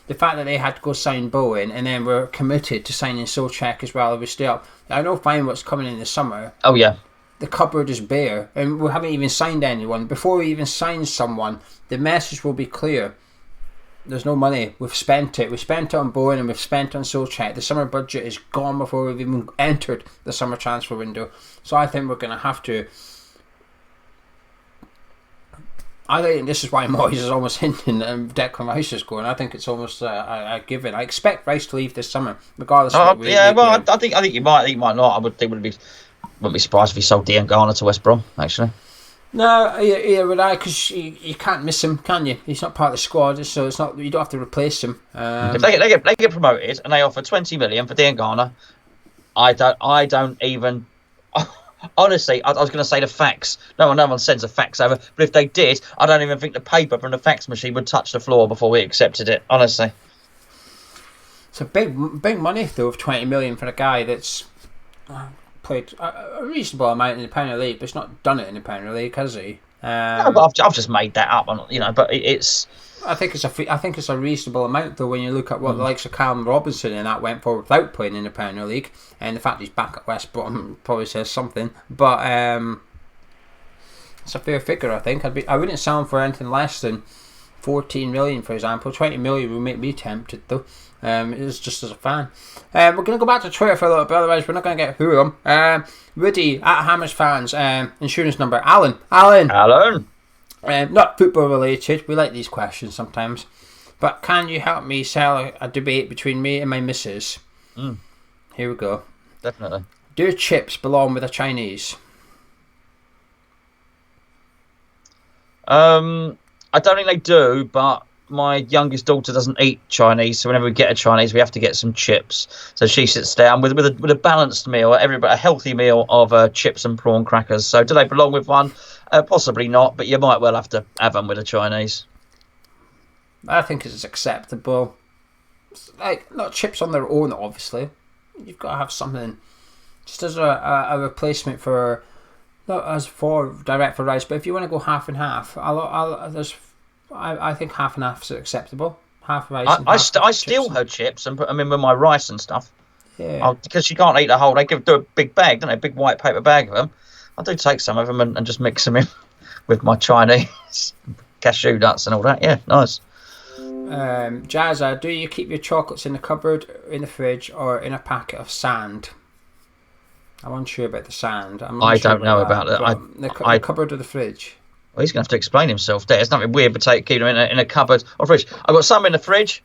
the fact that they had to go sign Bowen and then we're committed to signing Souček as well if we stay up. I know fine what's coming in the summer. Oh yeah. the cupboard is bare and we haven't even signed anyone. Before we even sign someone, the message will be clear. There's no money. We've spent it. We spent it on Bowen and we've spent it on Solskjaer. The summer budget is gone before we've even entered the summer transfer window. So I think we're going to have to... I think this is why Moyes is almost hinting that Declan Rice is going. I think it's almost a given. I expect Rice to leave this summer, regardless of what I think you might not. I would think wouldn't be surprised if he sold Dean Garner to West Brom, actually. No, yeah, would I? Because you can't miss him, can you? He's not part of the squad, so it's not. You don't have to replace him. If they get promoted and they offer 20 million for Dean Garner, I don't even. Honestly, I was going to say the fax. No one sends a fax over. But if they did, I don't even think the paper from the fax machine would touch the floor before we accepted it. Honestly, it's a big money though of 20 million for a guy that's played a reasonable amount in the Premier League, but he's not done it in the Premier League, has he? No, but I've just made that up. But it's. I think it's a reasonable amount though when you look at what the likes of Callum Robinson and that went for without playing in the Premier League, and the fact he's back at West Brom probably says something. But it's a fair figure. I think I wouldn't sell him for anything less than 14 million, for example. 20 million would make me tempted though. It's just as a fan. We're going to go back to Twitter for a little bit, otherwise we're not going to get through them. Woody at Hammers Fans, insurance number Alan. Not football related. We like these questions sometimes. But can you help me sell a debate between me and my missus? Here we go. Definitely. Do chips belong with a Chinese? I don't think they do, but my youngest daughter doesn't eat Chinese, so whenever we get a Chinese, we have to get some chips. So she sits down with a balanced meal, a healthy meal of chips and prawn crackers. So do they belong with one? Possibly not, but you might well have to have them with a Chinese. I think it's acceptable. Like, not chips on their own, obviously. You've got to have something just as a replacement for, not as for direct for rice, but if you want to go half and half, I think half and half is acceptable. Half rice. I steal her chips and put them in with my rice and stuff. Yeah. Because she can't eat the whole. They do a big bag, don't they? A big white paper bag of them. I do take some of them and just mix them in with my Chinese cashew nuts and all that. Yeah, nice. Jazza, do you keep your chocolates in the cupboard, in the fridge, or in a packet of sand? I'm unsure about the sand. I don't know about that. The cupboard or the fridge? Well, he's going to have to explain himself there. It's nothing weird, but keep them in a cupboard or fridge. I've got some in the fridge.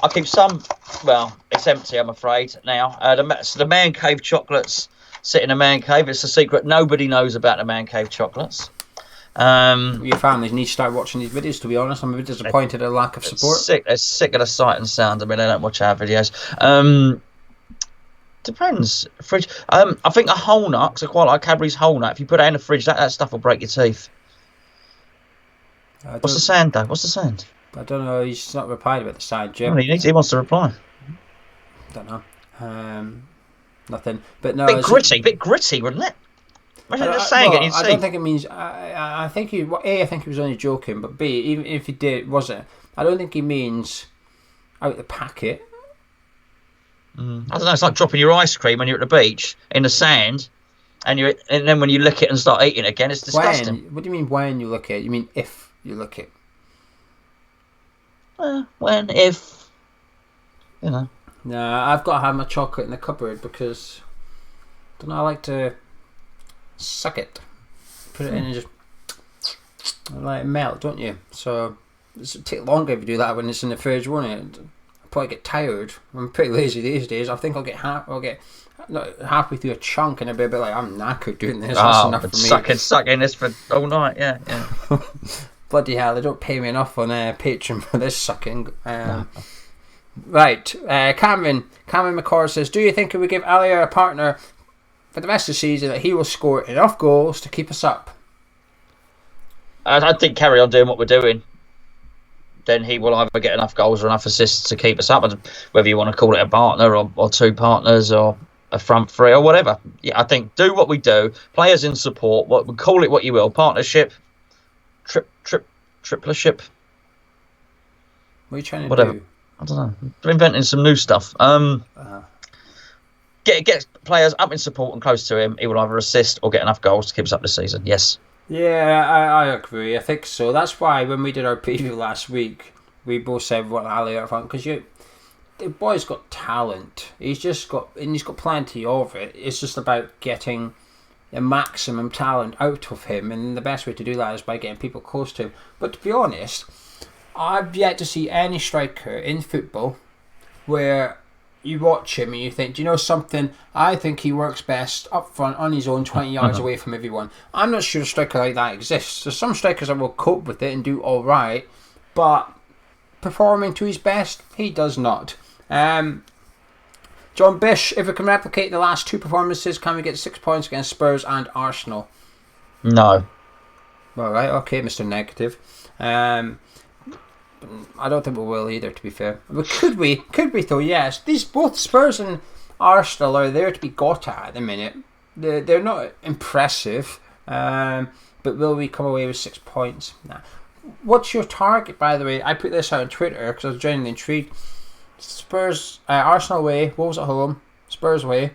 I keep some. Well, it's empty, I'm afraid now. The man cave chocolates sit in a man cave. It's a secret. Nobody knows about the man cave chocolates. Your families need to start watching these videos, to be honest. I'm a bit disappointed at the lack of support. They're sick of the sight and sound. I mean, they don't watch our videos. Depends. Fridge. I think a whole nut, because I quite like Cadbury's whole nut. If you put it in the fridge, that stuff will break your teeth. What's the sand, though? What's the sand? I don't know. He's not replied about the sand, Jim. Well, he wants to reply. Don't know. Nothing. But no. Bit gritty, wouldn't it? Imagine just saying it. I don't think it means. I think he. A, I think he was only joking. But B, even if he did, wasn't. I don't think he means out the packet. I don't know. It's like dropping your ice cream when you're at the beach in the sand, and then when you lick it and start eating it again, it's disgusting. What do you mean when you look at it? You mean if you look at it? When, if, you know. No, I've got to have my chocolate in the cupboard because I don't know. I like to suck it, put it in and just let it melt, don't you? So it'll take longer if you do that when it's in the fridge, won't it? I'll probably get tired. I'm pretty lazy these days. I think I'll get halfway through a chunk and I'll be a bit like, I'm knackered doing this. That's enough for me. Sucking this for all night. Yeah. Bloody hell! They don't pay me enough on Patreon for this sucking. No. Right, Cameron McCord says, do you think if we give Alia a partner for the rest of the season that he will score enough goals to keep us up? I think carry on doing what we're doing. Then he will either get enough goals or enough assists to keep us up. Whether you want to call it a partner or two partners or a front three or whatever. Yeah, I think do what we do. Players in support. Call it what you will. Partnership. Triplership. What are you trying to do? I don't know. They're inventing some new stuff. Give get players up in support and close to him, he will either assist or get enough goals to keep us up this season. Yes. Yeah, I agree. I think so. That's why when we did our preview last week, we both said we want Ali up front because the boy's got talent. He's got plenty of it. It's just about getting the maximum talent out of him, and the best way to do that is by getting people close to him. But to be honest, I've yet to see any striker in football where you watch him and you think, do you know something? I think he works best up front on his own, 20 yards away from everyone. I'm not sure a striker like that exists. There's some strikers that will cope with it and do all right, but performing to his best, he does not. John Bish, if we can replicate the last two performances, can we get 6 points against Spurs and Arsenal? No. All right, okay, Mr. Negative. I don't think we will either, to be fair. But could we? Could we, though? Yes. These both Spurs and Arsenal are there to be got at the minute. They're not impressive, but will we come away with 6 points? Nah. What's your target, by the way? I put this out on Twitter because I was genuinely intrigued. Spurs, Arsenal away, Wolves at home, Spurs away.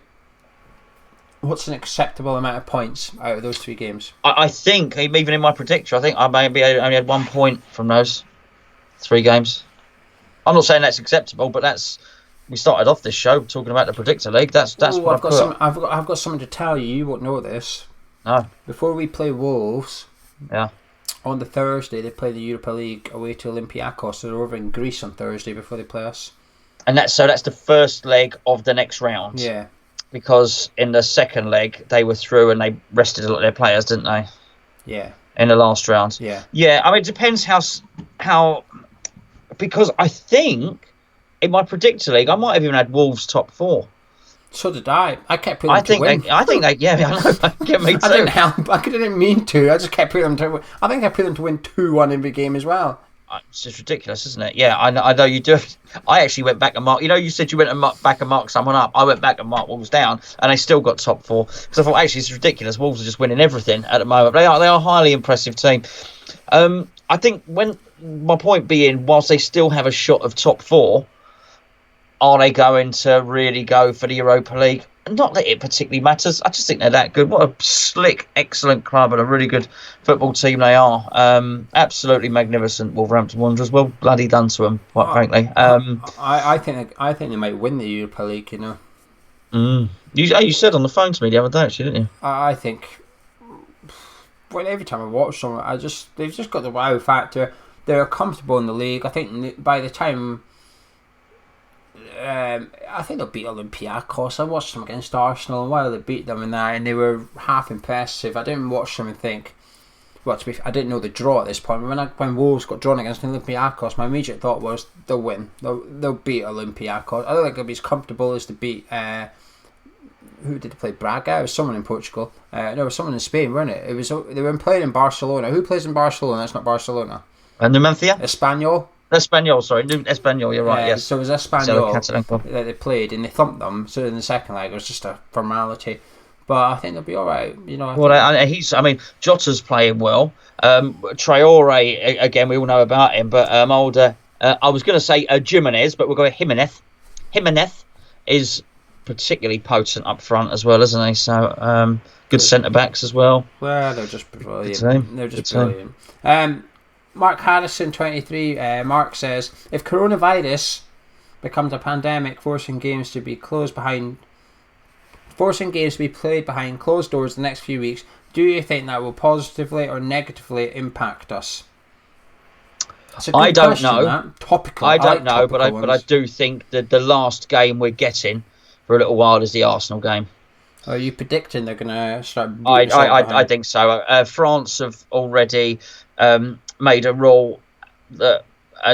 What's an acceptable amount of points out of those 3 games? I think, even in my predictor, I think I maybe only had 1 point from those 3 games. I'm not saying that's acceptable, but we started off this show talking about the predictor league. That's what I've got something to tell you. You won't know this. No. Before we play Wolves, yeah, on the Thursday they play the Europa League away to Olympiacos. So they're over in Greece on Thursday before they play us. And that's the first leg of the next round. Yeah. Because in the second leg they were through and they rested a lot of their players, didn't they? Yeah. In the last round. Yeah. Yeah. I mean, it depends how. Because I think in my predictor league I might have even had Wolves top 4. So did I. I kept putting them to win. I think they. Yeah, I know. Get me too. I didn't help. I didn't mean to. I just kept putting them to win. I think I put them to win 2-1 every game as well. It's just ridiculous, isn't it? Yeah, I know you do. I actually went back and marked. You said you went back and marked someone up. I went back and marked Wolves down, and they still got top 4. Because I thought actually it's ridiculous. Wolves are just winning everything at the moment. They are a highly impressive team. I think my point being, whilst they still have a shot of top 4, are they going to really go for the Europa League? Not that it particularly matters. I just think they're that good. What a slick, excellent club and a really good football team they are. Absolutely magnificent, Wolverhampton Wanderers. Well bloody done to them, quite frankly. I think they might win the Europa League. You said on the phone to me the other day, actually, didn't you? I think. Well, every time I watch them, they've just got the wow factor. They're comfortable in the league. I think by the time. I think they'll beat Olympiacos. I watched them against Arsenal, and while they beat them in that, and they were half impressive. I didn't watch them and think, well, I didn't know the draw at this point. When Wolves got drawn against Olympiacos, my immediate thought was they'll win. They'll beat Olympiacos. I don't think they'll be as comfortable as to beat. Who did they play? Braga? It was someone in Portugal. No, it was someone in Spain, weren't it? They were playing in Barcelona. Who plays in Barcelona? It's not Barcelona. Numancia? Espanyol. Espanyol, you're right, yes. So it was Espanyol that they played, and they thumped them. So in the second leg, it was just a formality. But I think they'll be all right. Jota's playing well. Traore, again, we all know about him. But older, I was going to say Jimenez, but we'll go with Jimenez. Jimenez is particularly potent up front as well, isn't he? So good centre backs as well. Well, they're just brilliant. They're just brilliant. Mark Harrison, 23, Mark says, if coronavirus becomes a pandemic, forcing games to be played behind closed doors the next few weeks, do you think that will positively or negatively impact us? I don't know. Topical. I don't know, but I do think that the last game we're getting for a little while is the Arsenal game. Are you predicting they're going to start? I think so. France have already made a rule that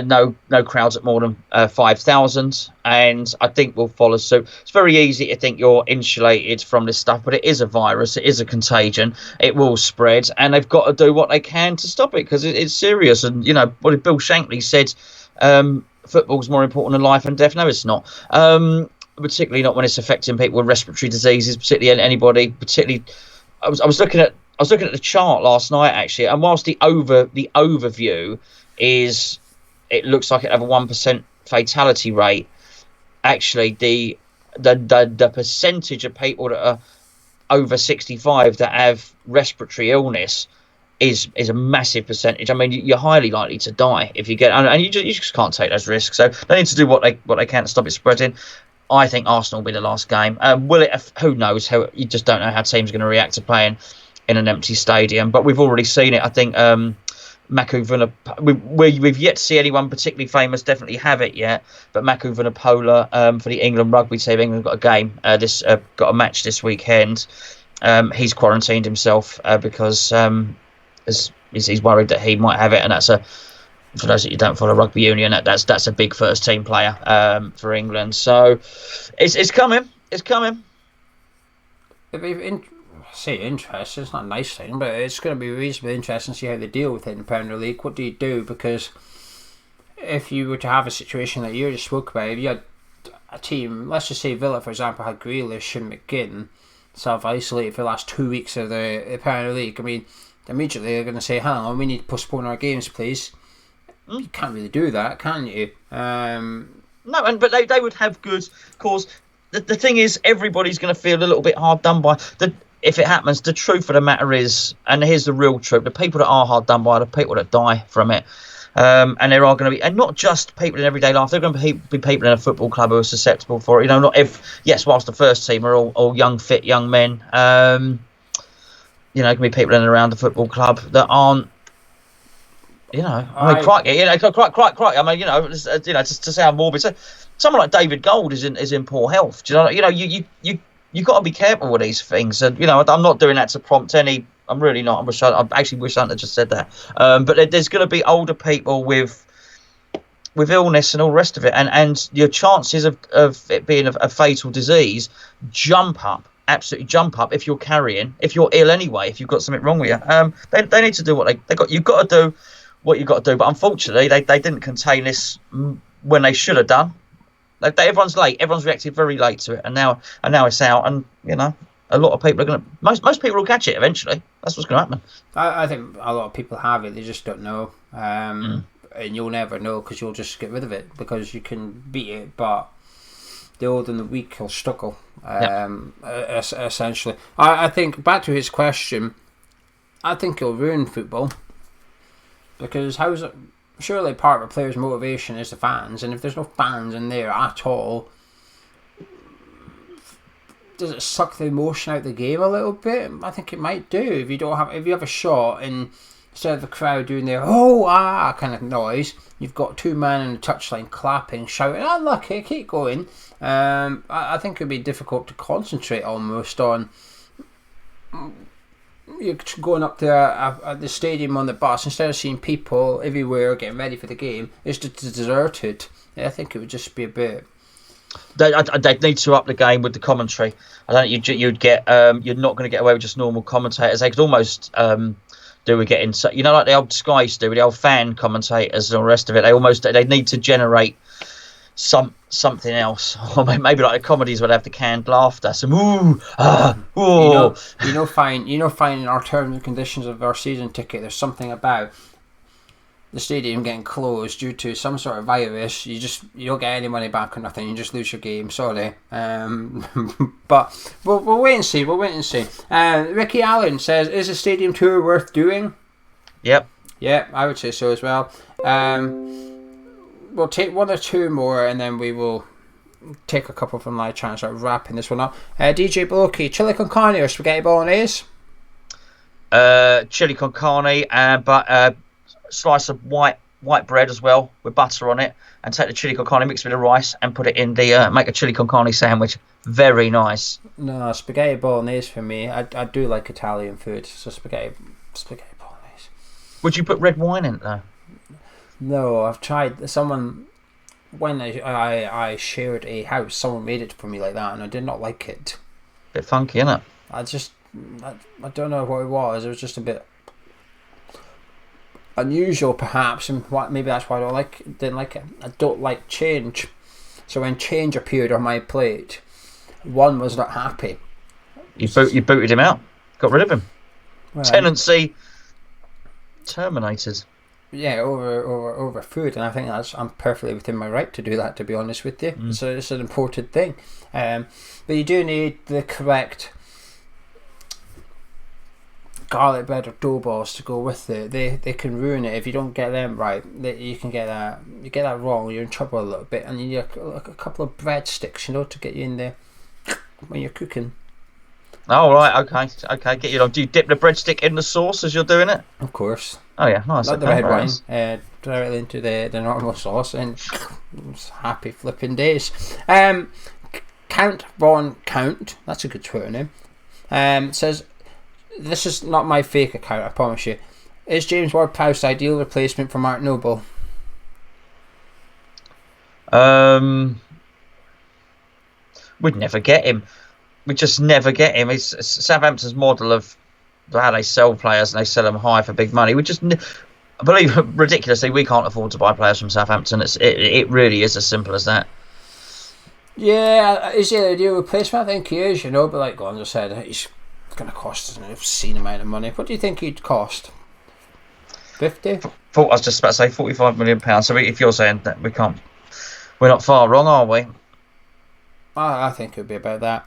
no crowds at more than 5,000, and I think we'll follow suit. It's very easy to think you're insulated from this stuff, but it is a virus, it is a contagion, it will spread, and they've got to do what they can to stop it because it's serious. And what Bill Shankly said, football's more important than life and death. No, it's not. Particularly not when it's affecting people with respiratory diseases, particularly anybody. I was looking at the chart last night actually, and whilst the overview is, it looks like it have a 1% fatality rate. Actually, the the percentage of people that are over 65 that have respiratory illness is a massive percentage. I mean, you're highly likely to die if you get, and you just can't take those risks. So they need to do what they can to stop it spreading. I think Arsenal will be the last game. Will it? Who knows? You just don't know how teams are going to react to playing in an empty stadium. But we've already seen it. I think Maku we've yet to see anyone particularly famous definitely have it yet. But Maku Vunipola for the England rugby team, England got a game. Got a match this weekend. He's quarantined himself because he's worried that he might have it, and for those that you don't follow rugby union, that's a big first team player for England. So it's coming. It's coming. Say interesting, it's not a nice thing, but it's going to be reasonably interesting to see how they deal with it in the Premier League. What do you do? Because if you were to have a situation that you just spoke about, if you had a team, let's just say Villa, for example, had Grealish and McGinn self-isolated for the last 2 weeks of the Premier League, I mean, immediately they're going to say, hang on, we need to postpone our games, please. You can't really do that, can you? No, but they would have good cause. The thing is, everybody's going to feel a little bit hard done by. If it happens, the truth of the matter is, and here's the real truth: the people that are hard done by are the people that die from it. And there are going to be, and not just people in everyday life. There are going to be people in a football club who are susceptible for it. Whilst the first team are all young, fit young men, there can be people in and around the football club that aren't. Crikey. I mean, just to sound morbid. So, someone like David Gold is in poor health. Do you know? You got to be careful with these things. And I'm not doing that to prompt any. I'm really not. I actually wish I hadn't just said that. But there's going to be older people with illness and all the rest of it, and your chances of it being a fatal disease absolutely jump up if you're ill anyway, if you've got something wrong with you. They need to do what they got. You've got to do what you've got to do. But unfortunately, they didn't contain this when they should have done. Everyone's late. Everyone's reacted very late to it, and now it's out. And a lot of people are going to. Most people will catch it eventually. That's what's going to happen. I think a lot of people have it. They just don't know, and you'll never know because you'll just get rid of it because you can beat it, but the old and the weak will struggle. Essentially, I think back to his question. I think it'll ruin football because how's it? Surely part of a player's motivation is the fans, and if there's no fans in there at all, does it suck the emotion out of the game a little bit? I think it might do. If you have a shot and instead of the crowd doing their kind of noise, you've got two men in the touchline clapping, shouting, "Unlucky, keep going." I think it'd be difficult to concentrate almost on. You're going up to the stadium on the bus, instead of seeing people everywhere getting ready for the game, it's just deserted. I think it would just be a bit. They'd need to up the game with the commentary. I don't think you'd get. You're not going to get away with just normal commentators. They could almost do with getting, like the old Sky used to do with the old fan commentators and all the rest of it. They need to generate something else, or maybe like the comedies would have the canned laughter, some finding our terms and conditions of our season ticket, there's something about the stadium getting closed due to some sort of virus. You don't get any money back or nothing. You just lose your game. Sorry, but we'll wait and see. Ricky Allen says, "Is a stadium tour worth doing?" Yep, I would say so as well. We'll take one or two more, and then we will take a couple from live chat and start wrapping this one up. DJ Blokey, chili con carne or spaghetti bolognese? Chili con carne, but slice of white bread as well with butter on it, and take the chili con carne, mix it with the rice, and put it in make a chili con carne sandwich. Very nice. No, spaghetti bolognese for me. I do like Italian food, so spaghetti bolognese. Would you put red wine in it though? No, I've tried. Someone, when I shared a house, someone made it for me like that, and I did not like it. Bit funky, isn't it? I don't know what it was. It was just a bit unusual, perhaps, and maybe that's why I didn't like it. I don't like change. So when change appeared on my plate, one was not happy. You booted him out. Got rid of him. Well, tenancy terminated. over food, and I think I'm perfectly within my right to do that. To be honest with you, so it's an important thing. But you do need the correct garlic bread or dough balls to go with it. They can ruin it if you don't get them right. You can get that. You get that wrong, you're in trouble a little bit, and you need a couple of breadsticks, to get you in there when you're cooking. Oh, right, okay. Get you on. Do you dip the breadstick in the sauce as you're doing it? Of course. Oh yeah, nice. Not the red wine. Directly into the normal sauce, and happy flipping days. Count Von Count. That's a good Twitter name. Says, this is not my fake account, I promise you. Is James Ward-Prowse ideal replacement for Mark Noble? We'd never get him. We just never get him. It's Southampton's model of how they sell players, and they sell them high for big money. I believe ridiculously, we can't afford to buy players from Southampton. It really is as simple as that. Yeah, is he an ideal replacement? I think he is, but like Gonzo said, he's going to cost an obscene amount of money. What do you think he'd cost? 50? I was just about to say £45 million. So if you're saying that we can't, we're not far wrong, are we? I think it would be about that.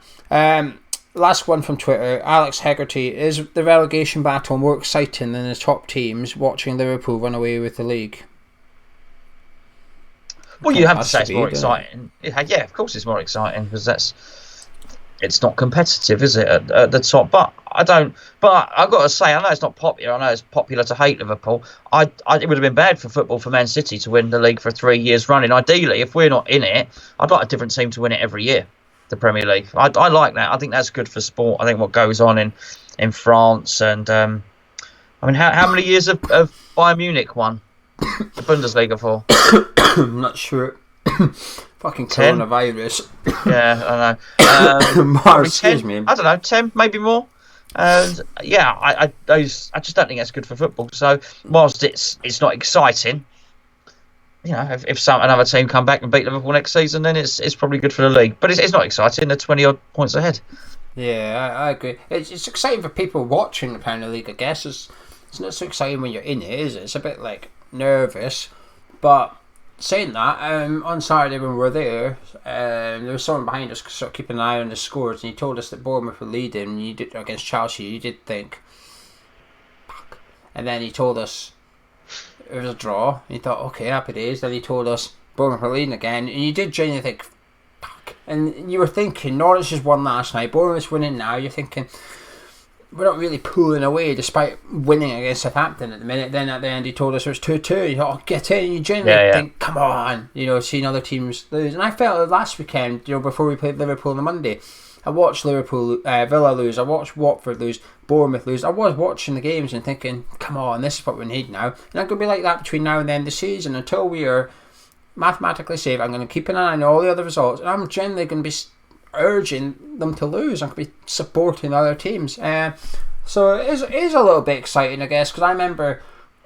Last one from Twitter, Alex Hegarty. Is the relegation battle more exciting than the top teams watching Liverpool run away with the league? Well, you have to say it's more exciting. Yeah, of course it's more exciting, because it's not competitive, is it, at the top? But I've got to say, I know it's not popular. I know it's popular to hate Liverpool. It would have been bad for football for Man City to win the league for 3 years running. Ideally, if we're not in it, I'd like a different team to win it every year, the Premier League. I like that. I think that's good for sport. I think what goes on in France, and how many years have Bayern Munich won the Bundesliga for? I'm not sure. Fucking 10? Coronavirus. Yeah, I know. Mars, excuse me. I don't know, 10, maybe more. And yeah, I just don't think that's good for football. So whilst it's not exciting, if another team come back and beat Liverpool next season, then it's probably good for the league. But it's not exciting. They're 20 odd points ahead. Yeah, I agree. It's exciting for people watching the Premier League, I guess. It's not so exciting when you're in it, is it? It's a bit like nervous, but. Saying that, on Saturday when we were there was someone behind us sort of keeping an eye on the scores, and he told us that Bournemouth were leading, and you did against Chelsea. You did think, fuck. And then he told us it was a draw. And you thought, okay, happy days. Then he told us Bournemouth were leading again, and you did genuinely think, fuck. And you were thinking, Norwich has won last night, Bournemouth's winning now. You're thinking, we're not really pulling away despite winning against Southampton at the minute. Then at the end he told us it was 2-2. You thought, get in. You genuinely think, come on, seeing other teams lose. And I felt last weekend, before we played Liverpool on the Monday, I watched Liverpool, Villa lose. I watched Watford lose, Bournemouth lose. I was watching the games and thinking, come on, this is what we need now. And I'm going to be like that between now and the end of the season until we are mathematically safe. I'm going to keep an eye on all the other results, and I'm generally going to be urging them to lose. I'm going to be supporting other teams. So it is a little bit exciting, I guess, because I remember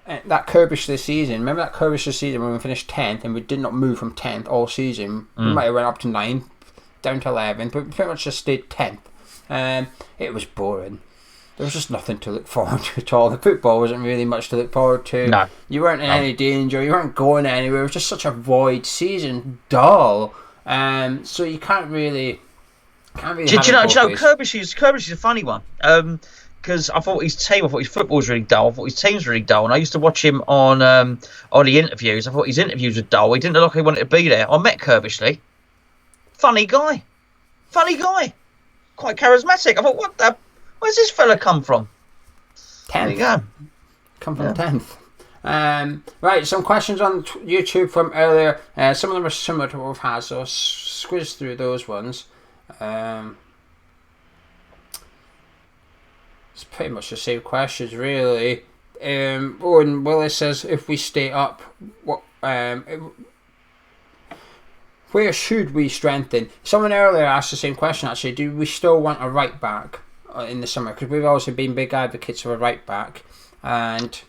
that Kirbishley season. Remember that Kirbishley season when we finished 10th and we did not move from 10th all season. We might have went up to 9th, down to 11th, but we pretty much just stayed 10th. It was boring. There was just nothing to look forward to at all. The football wasn't really much to look forward to. No. You weren't in any danger. You weren't going anywhere. It was just such a void season, dull. So you can't really. Do you know Kirbishley's a funny one. Because I thought his football was really dull. I thought his team's really dull. And I used to watch him on the interviews. I thought his interviews were dull. He didn't look like he wanted to be there. I met Kirbishley. Funny guy. Quite charismatic. I thought, where's this fella come from? 10th. There you go. Come from 10th. Right, some questions on YouTube from earlier. Some of them are similar to what we've had, so I'll squiz through those ones. It's pretty much the same questions, really. Owen Willis says, if we stay up, where should we strengthen? Someone earlier asked the same question, actually. Do we still want a right back in the summer? Because we've also been big advocates of a right back, and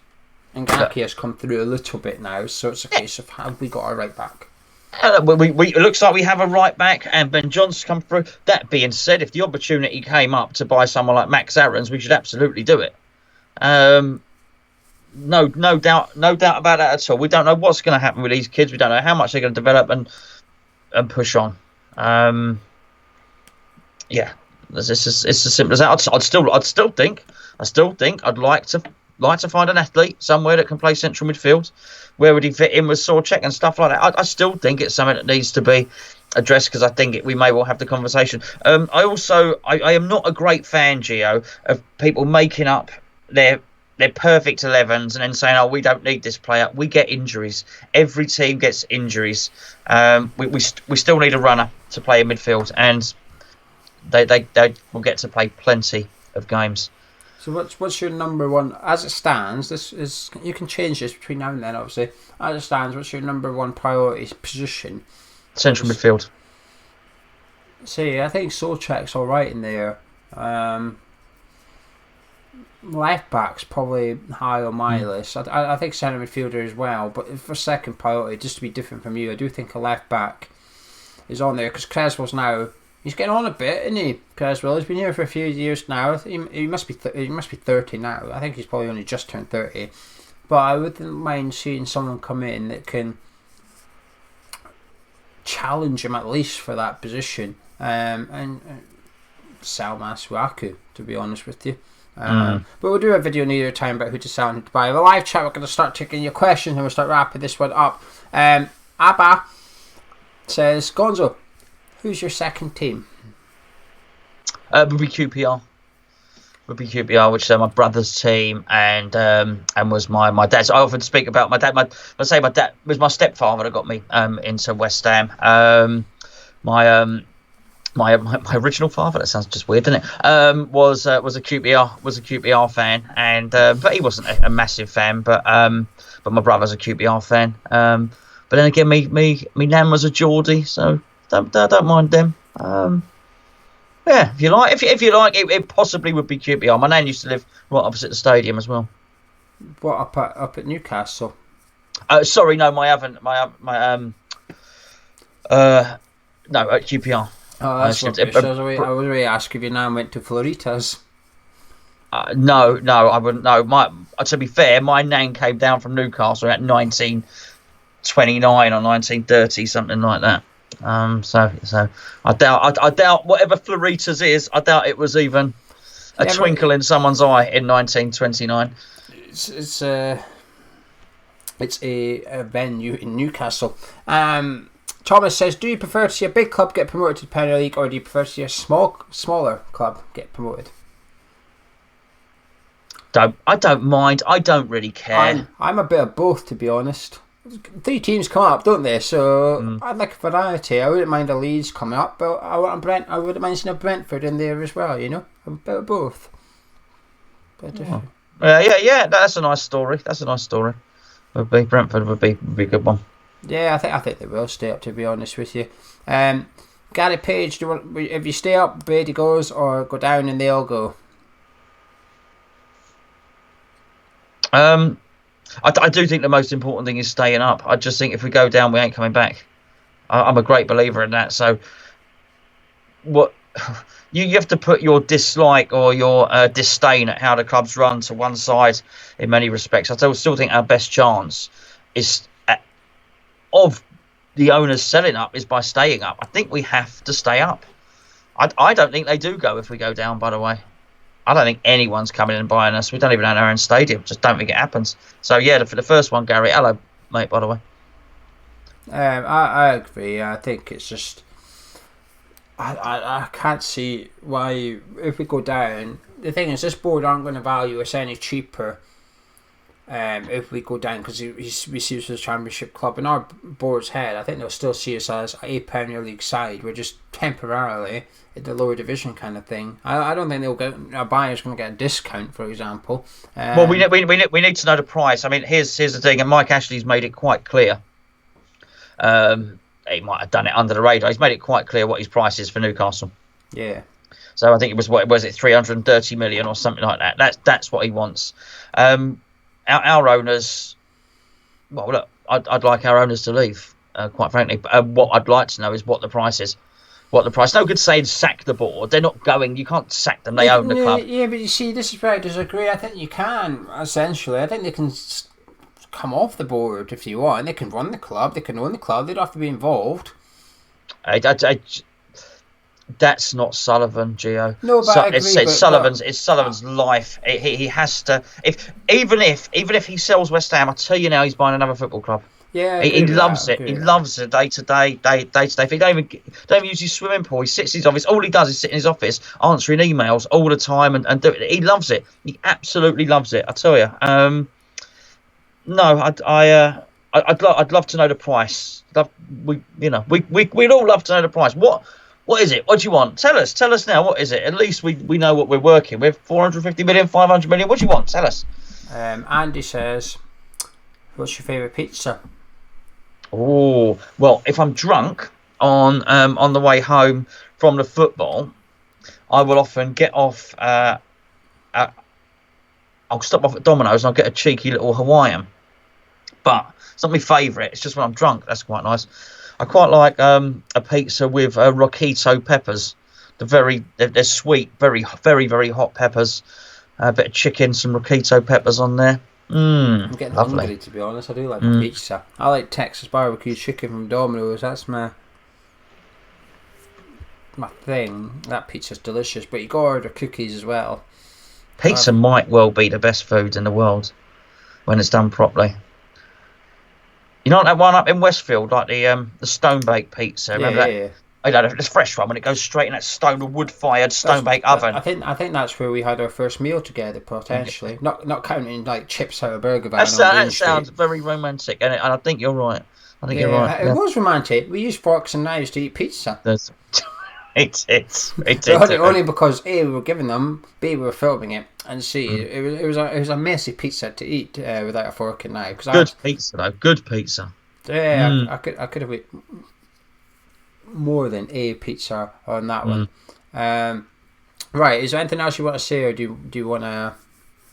Ngaki has come through a little bit now, so it's a case of, have we got a right back? It looks like we have a right back, and Ben Johnson's come through. That being said, if the opportunity came up to buy someone like Max Aarons, we should absolutely do it. no doubt about that at all. We don't know what's going to happen with these kids. We don't know how much they're going to develop and push on. Yeah, it's as simple as that. I'd still think I'd like to find an athlete somewhere that can play central midfield. Where would he fit in with Sorchek and stuff like that? I still think it's something that needs to be addressed, because I think we may well have the conversation. I am not a great fan, Geo, of people making up their perfect 11s and then saying, "Oh, we don't need this player." We get injuries. Every team gets injuries. We still need a runner to play in midfield, and they will get to play plenty of games. So what's your number one, as it stands? This is, you can change this between now and then, obviously. As it stands, what's your number one priority position? Central midfield. See, I think Solchek's all right in there. Left back's probably high on my list. I think centre midfielder as well, but for second priority, just to be different from you, I do think a left back is on there, because Creswell's now, he's getting on a bit, isn't he? Creswell, he's been here for a few years now. He must be 30 now. I think he's probably only just turned 30. But I wouldn't mind seeing someone come in that can challenge him at least for that position. And Salma Suaku, to be honest with you. But we'll do a video near time about who to sell and who to buy. The live chat, we're going to start taking your questions and we'll start wrapping this one up. Abba says, Gonzo, who's your second team? Would be QPR. Which is my brother's team, and was my dad's. I often speak about my dad. My dad was my stepfather that got me into West Ham. My original father, that sounds just weird, doesn't it? Was a QPR fan, and but he wasn't a massive fan. But my brother's a QPR fan. But then again, me nan was a Geordie, so don't mind them. Yeah, if you like, it possibly would be QPR. My nan used to live right opposite the stadium as well. What, up at Newcastle? Sorry, no, no, at QPR. Oh, that's rubbish. I was already asking if your nan went to Floritas. No, I wouldn't. No, to be fair, my nan came down from Newcastle at 1929 or 1930, something like that. So I doubt whatever Floritas is. I doubt it was even a twinkle in someone's eye in 1929. It's a venue in Newcastle. Thomas says, do you prefer to see a big club get promoted to the Premier League, or do you prefer to see a smaller club get promoted? I don't mind. I don't really care. I'm a bit of both, to be honest. 3 teams come up, don't they? So I'd like a variety. I wouldn't mind a Leeds coming up, but I wouldn't mind seeing a Brentford in there as well. You know, a bit of both. Yeah. That's a nice story. Brentford would be a good one. Yeah, I think they will stay up, to be honest with you. Gary Page, if you stay up, Brady goes, or go down and they all go? I do think the most important thing is staying up. I just think if we go down, we ain't coming back. I'm a great believer in that. So, what you have to put your dislike or your disdain at how the clubs run to one side in many respects. I still think our best chance is of the owners selling up is by staying up. I think we have to stay up. I don't think they do go if we go down, by the way. I don't think anyone's coming in and buying us. We don't even own our own stadium. Just don't think it happens. So, yeah, for the first one, Gary, hello, mate, by the way. I agree. I think it's just... I can't see why, if we go down... The thing is, this board aren't going to value us any cheaper if we go down, because we see us as a championship club. In our board's head, I think they'll still see us as a Premier League side. We're just temporarily in the lower division kind of thing. I don't think our buyer's going to get a discount, for example. Well, we need to know the price. I mean, here's the thing, and Mike Ashley's made it quite clear. He might have done it under the radar. He's made it quite clear what his price is for Newcastle. Yeah. So I think it was 330 million or something like that. That's what he wants. Our owners, well, look, I'd like our owners to leave, quite frankly. What I'd like to know is what the price is. what the price. No good saying sack the board. They're not going. You can't sack them. They own the club. Yeah, but you see, this is where I disagree. I think you can, essentially. I think they can come off the board if you want. They can run the club. They can own the club. They don't have to be involved. That's not Sullivan, Geo. No, but I agree, it's Sullivan's life. He has to. Even if he sells West Ham, I tell you now, he's buying another football club. Yeah, he loves it. He loves it day to day. If he don't even use his swimming pool, he sits in his office. All he does is sit in his office answering emails all the time and do it. He loves it. He absolutely loves it. I tell you. No, I'd love to know the price. We'd all love to know the price. What is it? What do you want? Tell us now. What is it? At least we know what we're working with. 450 million, 500 million. What do you want? Tell us. Andy says, "What's your favourite pizza?" Oh, well, if I'm drunk on the way home from the football, I will often get off. I'll stop off at Domino's and I'll get a cheeky little Hawaiian. But it's not my favourite. It's just when I'm drunk. That's quite nice. I quite like a pizza with Roquito peppers. They're sweet, very, very, very hot peppers. A bit of chicken, some Roquito peppers on there. I'm getting lovely. hungry, to be honest. I do like a pizza. I like Texas barbecue chicken from Domino's. That's my thing. That pizza's delicious, but you got to order cookies as well. Pizza might well be the best food in the world when it's done properly. You know that one up in Westfield, like the stone baked pizza. Remember that? Yeah. I don't know, this fresh one when it goes straight in that wood fired stone baked oven. I think that's where we had our first meal together, potentially. Not counting like chips out of burger van. That sounds very romantic, and I think you're right. You're right. It was romantic. We used forks and knives to eat pizza. It only because A, we were giving them, B, we were filming it, and C, it was a messy pizza to eat without a fork and knife. Pizza though, good pizza. Yeah, I could have eaten more than a pizza on that one. Right, is there anything else you want to say, or do you want to?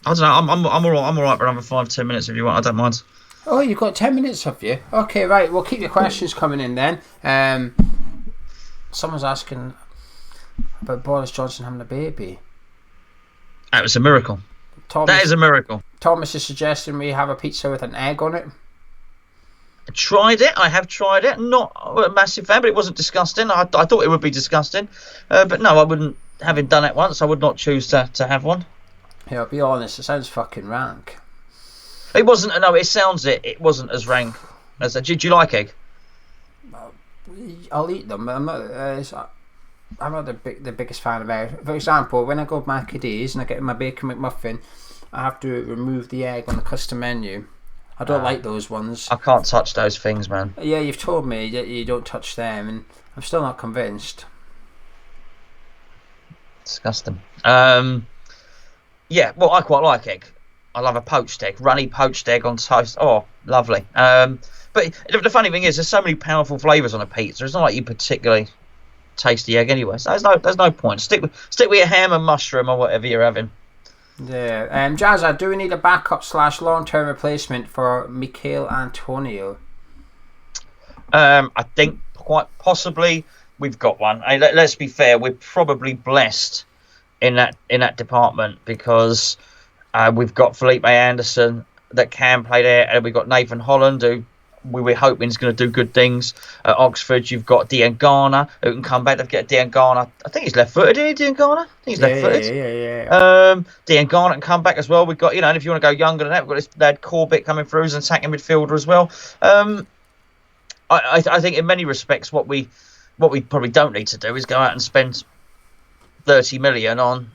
I don't know. I'm all right for another 5-10 minutes if you want. I don't mind. Oh, you've got 10 minutes, have you? Okay, right. We'll keep your questions coming in then. Someone's asking about Boris Johnson having a baby. That was a miracle. That is a miracle. Thomas is suggesting we have a pizza with an egg on it. I have tried it. Not a massive fan, but it wasn't disgusting. I thought it would be disgusting. But no, I wouldn't. Having done it once, I would not choose to have one. Yeah, I'll be honest, it sounds fucking rank. It wasn't. No, it sounds it. It wasn't as rank as that. Do you like egg? I'll eat them, but I'm not the biggest fan of egg. For example, when I go to Maccadees and I get my bacon McMuffin, I have to remove the egg on the custom menu. I don't like those ones. I can't touch those things, man. Yeah, you've told me that you don't touch them, and I'm still not convinced. Disgusting. Yeah, well, I quite like egg. I love a poached egg, runny poached egg on toast. Oh, lovely. But the funny thing is, there's so many powerful flavours on a pizza. It's not like you particularly taste the egg anyway. So there's no point. Stick with your ham and mushroom or whatever you're having. Yeah. Jazza, do we need a backup / long-term replacement for Michail Antonio? I think quite possibly we've got one. Let's be fair. We're probably blessed in that department because we've got Felipe Anderson that can play there, and we've got Nathan Holland who we were hoping is going to do good things. At Oxford, you've got Dean Garner who can come back. They've got Dean Garner. I think he's left-footed, isn't he, Dean Garner? I think he's left-footed. Yeah. Dean Garner can come back as well. We've got, and if you want to go younger than that, we've got this lad Corbett coming through as an attacking midfielder as well. I think in many respects what we probably don't need to do is go out and spend 30 million on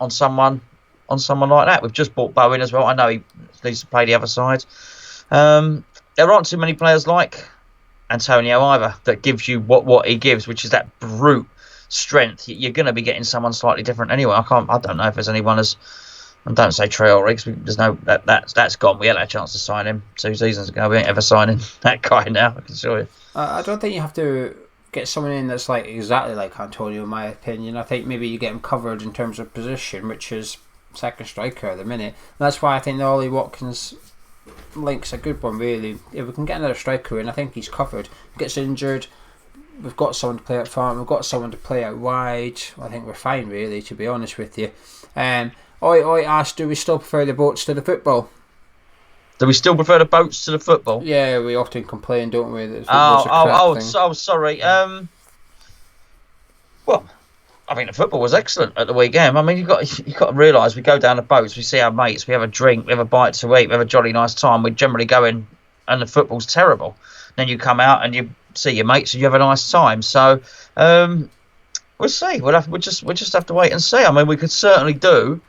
someone like that. We've just bought Bowen as well. I know he needs to play the other side. There aren't too many players like Antonio either that gives you what he gives, which is that brute strength. You're going to be getting someone slightly different anyway. I don't know if there's anyone as. And don't say Traore because there's no that's gone. We had a chance to sign him 2 seasons ago. We ain't ever signing that guy now. I can assure you. I don't think you have to get someone in that's like exactly like Antonio, in my opinion. I think maybe you get him covered in terms of position, which is second striker at the minute. And that's why I think the Ollie Watkins link's a good one, really. If we can get another striker in, I think he's covered. Gets injured, we've got someone to play up front. We've got someone to play out wide. I think we're fine, really, to be honest with you. I asked, do we still prefer the boats to the football? Do we still prefer the boats to the football? Yeah, we often complain, don't we? That football's a crap thing. Sorry. Well, I mean, the football was excellent at the weekend. I mean, you got to realise we go down the boats, we see our mates, we have a drink, we have a bite to eat, we have a jolly nice time. We generally go in, and the football's terrible. Then you come out and you see your mates and you have a nice time. So we'll see. We'll just have to wait and see. I mean, we could certainly do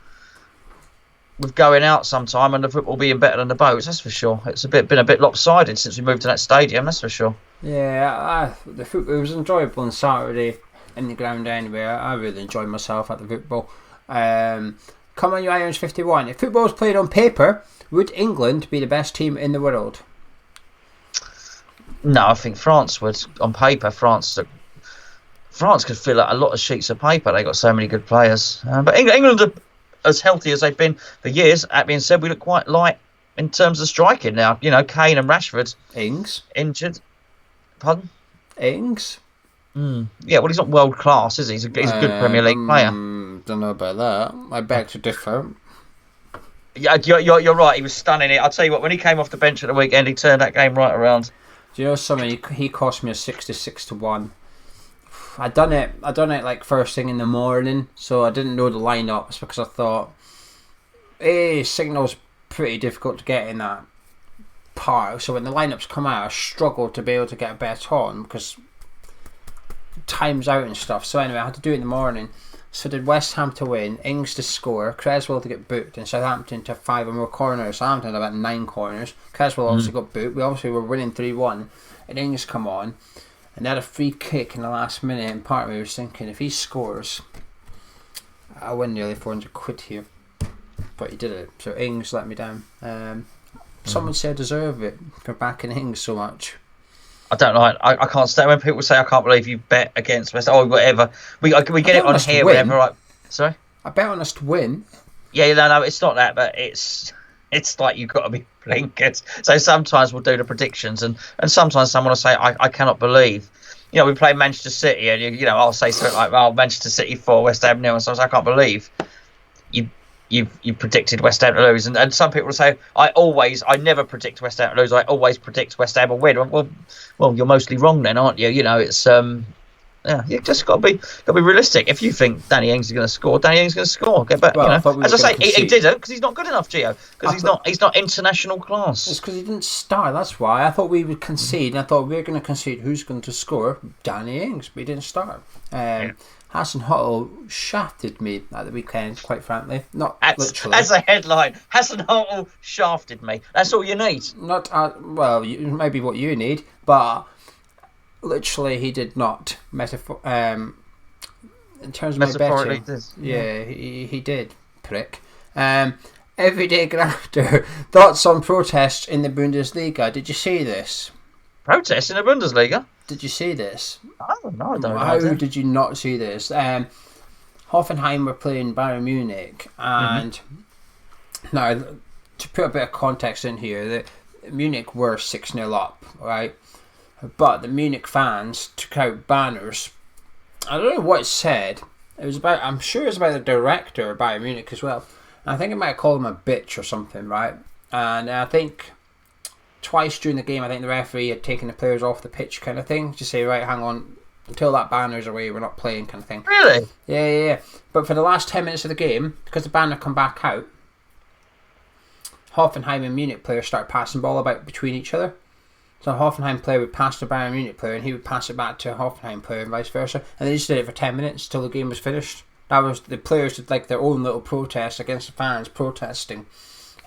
with going out sometime and the football being better than the boats. That's for sure. It's been a bit lopsided since we moved to that stadium. That's for sure. Yeah, the football was enjoyable on Saturday in the ground anyway. I really enjoyed myself at the football. Come on, you Irons 51. If football was played on paper, would England be the best team in the world? No, I think France would. On paper, France could fill out a lot of sheets of paper. They got so many good players. But England are as healthy as they've been for years. That being said, we look quite light in terms of striking now. You know, Kane and Rashford injured. Pardon? Ings? Yeah, well, he's not world class, is he? He's a good Premier League player. Don't know about that. I beg to differ. Yeah, you're right. He was stunning it. I'll tell you what. When he came off the bench at the weekend, he turned that game right around. Do you know something? He cost me a 66-1. I done it like first thing in the morning, so I didn't know the lineups because I thought, signal's pretty difficult to get in that part. So when the lineups come out, I struggled to be able to get a bet on because time's out and stuff. So anyway, I had to do it in the morning. So did West Ham to win, Ings to score, Creswell to get booked, and Southampton to 5 or more corners. Southampton had about 9 corners. Creswell obviously got booked. We obviously were winning 3-1, and Ings come on, and they had a free kick in the last minute. And part of me was thinking, if he scores, I win nearly 400 quid here. But he did it. So Ings let me down. Someone said I deserve it for backing Ings so much. I don't know. I can't stand when people say, I can't believe you bet against West. Oh, whatever. We get it on here whenever. Like, sorry? I bet on us to win. Yeah, no, it's not that, but it's like you've got to be blinkered. So sometimes we'll do the predictions, and sometimes someone will say, I cannot believe. You know, we play Manchester City, and you know, I'll say something like, "Oh, Manchester City 4, West Ham 0," and so I can't believe you predicted West Ham to lose, and some people will say, I never predict West Ham to lose. I always predict West Ham will win. Well, you're mostly wrong then, aren't you? You know, it's you just got to be realistic. If you think Danny Ings is going to score, Danny Ings is going to score. But as I say, he didn't because he's not good enough, Geo. Because he's not international class. It's because he didn't start. That's why I thought we would concede. And I thought we were going to concede. Who's going to score? Danny Ings. But he didn't start. Hassan Huttle shafted me at the weekend, quite frankly. Not literally. As a headline, Hassan Huttle shafted me. That's all you need. Not maybe what you need, but literally he did not. In terms of my betting, yeah, he did. Prick. Everyday grafter. Thoughts on protests in the Bundesliga? Did you see this? Protests in the Bundesliga? Did you see this? I don't know. How did you not see this? Hoffenheim were playing Bayern Munich, and now to put a bit of context in here, the Munich were 6-0 up, right? But the Munich fans took out banners. I don't know what it said. I'm sure it was about the director of Bayern Munich as well. And I think it might have called him a bitch or something, right? And I think twice during the game, I think the referee had taken the players off the pitch, kind of thing, to say, right, hang on, until that banner's away, we're not playing, kind of thing. Really? Yeah. But for the last 10 minutes of the game, because the banner come back out, Hoffenheim and Munich players started passing ball about between each other. So a Hoffenheim player would pass to a Bayern Munich player, and he would pass it back to a Hoffenheim player, and vice versa. And they just did it for 10 minutes till the game was finished. That was the players did like their own little protest against the fans protesting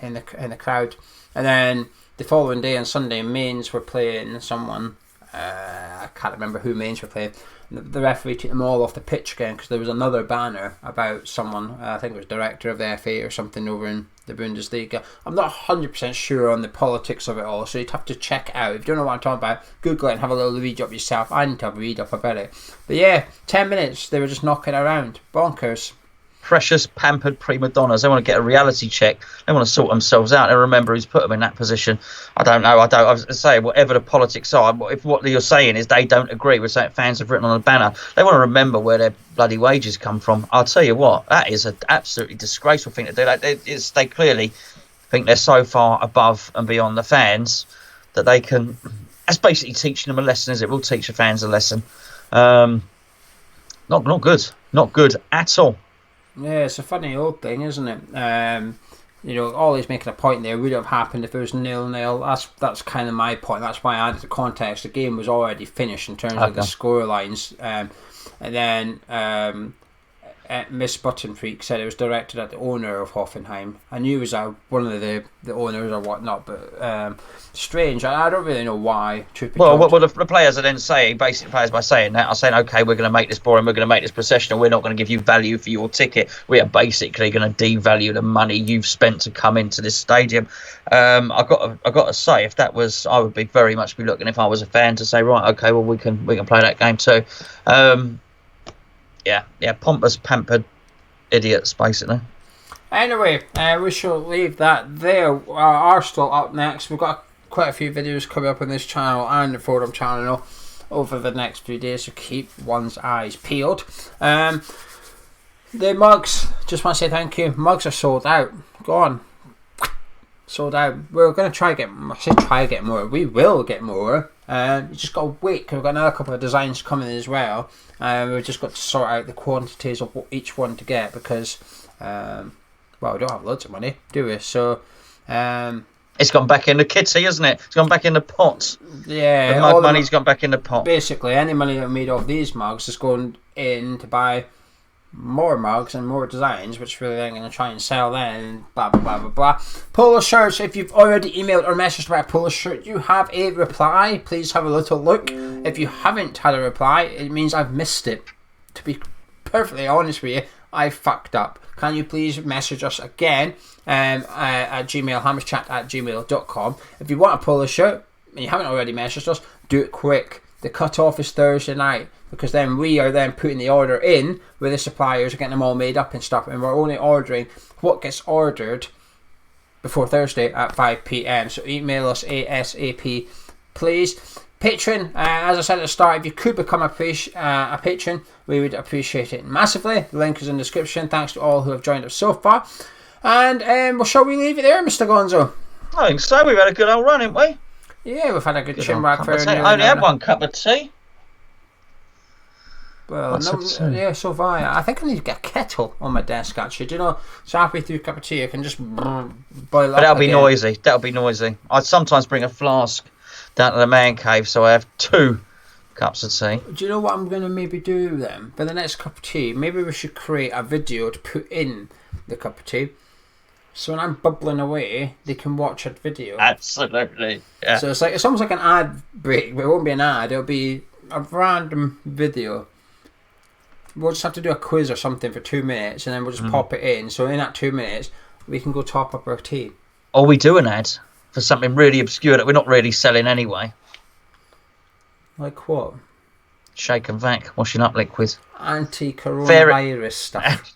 in the crowd. And then the following day on Sunday, Mainz were playing someone. I can't remember who Mainz were playing. The referee took them all off the pitch again because there was another banner about someone. I think it was director of the FA or something over in the Bundesliga. I'm not 100% sure on the politics of it all, so you'd have to check it out. If you don't know what I'm talking about, Google it and have a little read up yourself. I need to have a read up about it. But yeah, 10 minutes they were just knocking around. Bonkers. precious, pampered prima donnas. They want to get a reality check. They want to sort themselves out. They remember who's put them in that position. I don't know. I was saying, whatever the politics are, if what you're saying is they don't agree with something fans have written on the banner, they want to remember where their bloody wages come from. I'll tell you what, that is an absolutely disgraceful thing to do. They clearly think they're so far above and beyond the fans that they can. That's basically teaching them a lesson, is it? We'll teach the fans a lesson. Not good at all. Yeah, it's a funny old thing, isn't it? Always making a point there. Would have happened if it was 0-0. That's kind of my point. That's why I added the context. The game was already finished in terms of the score lines. And then Miss Buttonfreak said it was directed at the owner of Hoffenheim. I knew it was one of the owners or whatnot, but strange. I don't really know why. Well, the players are then saying, basically players by saying that, are saying, okay, we're going to make this boring, we're going to make this processional, we're not going to give you value for your ticket. We are basically going to devalue the money you've spent to come into this stadium. I've got to say, if that was, I would be very much be looking, if I was a fan, to say, right, okay, well we can play that game too. Yeah, pompous, pampered idiots, basically. Anyway, we shall leave that there. Arsenal up next. We've got quite a few videos coming up on this channel and the forum channel over the next few days, so keep one's eyes peeled. The mugs, just want to say thank you. Mugs are sold out. Gone. Sold out. We're going to try to get more. We will get more. You just got to wait, because we've got another couple of designs coming as well. We've just got to sort out the quantities of what each one to get, because we don't have loads of money, do we? So it's gone back in the kitty, isn't it? It's gone back in the pot. Yeah, the mug money's gone back in the pot. Basically, any money that we made off these mugs is going in to buy more mugs and more designs, which we're then going to try and sell then, and blah blah blah blah blah. Polo shirts, if you've already emailed or messaged about a polo shirt, you have a reply. Please have a little look. If you haven't had a reply, it means I've missed it. To be perfectly honest with you, I fucked up. Can you please message us again at hammerschat@gmail.com. If you want a polo shirt and you haven't already messaged us, do it quick. The cut-off is Thursday night, because then we are then putting the order in with the suppliers, getting them all made up and stuff, and we're only ordering what gets ordered before Thursday at 5 p.m. So email us ASAP, please. Patron, as I said at the start, if you could become a patron, we would appreciate it massively. The link is in the description. Thanks to all who have joined us so far. And shall we leave it there, Mr. Gonzo? I think so. We've had a good old run, haven't we? Yeah, we've had a good chinwag for I only had one cup of tea. Well, yeah, so have I. I think I need to get a kettle on my desk, actually. Do you know, so halfway through a cup of tea, I can just boil up. But that'll be noisy. That'll be noisy. I'd sometimes bring a flask down to the man cave, so I have 2 cups of tea. Do you know what I'm going to maybe do then? For the next cup of tea, maybe we should create a video to put in the cup of tea. So when I'm bubbling away, they can watch a video. Absolutely. Yeah. So it's almost like an ad break, but it won't be an ad. It'll be a random video. We'll just have to do a quiz or something for 2 minutes, and then we'll just pop it in. So in that 2 minutes, we can go top up our tea. Or we do an ad for something really obscure that we're not really selling anyway. Like what? Shake and vac, washing up liquid. Anti-coronavirus stuff.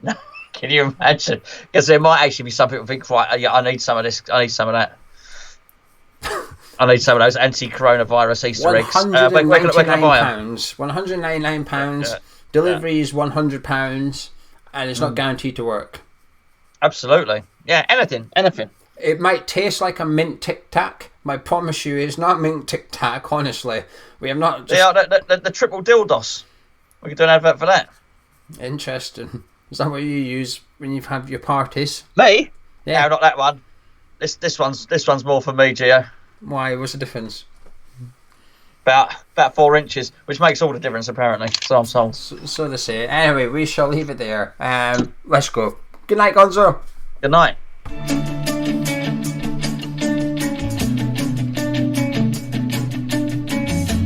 No. Can you imagine? Because there might actually be some people who think, right, yeah, I need some of this, I need some of that. I need some of those anti-coronavirus Easter eggs. £199. Delivery is £100, and it's not guaranteed to work. Absolutely. Yeah, anything. It might taste like a mint Tic Tac. I promise you, it's not mint Tic Tac. Honestly, we have not. Yeah, the triple dildos. We could do an advert for that. Interesting. Is that what you use when you have your parties? Me? Yeah. No, not that one. This one's more for me, Geo. Why? What's the difference? About 4 inches, which makes all the difference apparently. So I'm sold. So they say. Anyway, we shall leave it there. Let's go. Good night, Gonzo. Good night.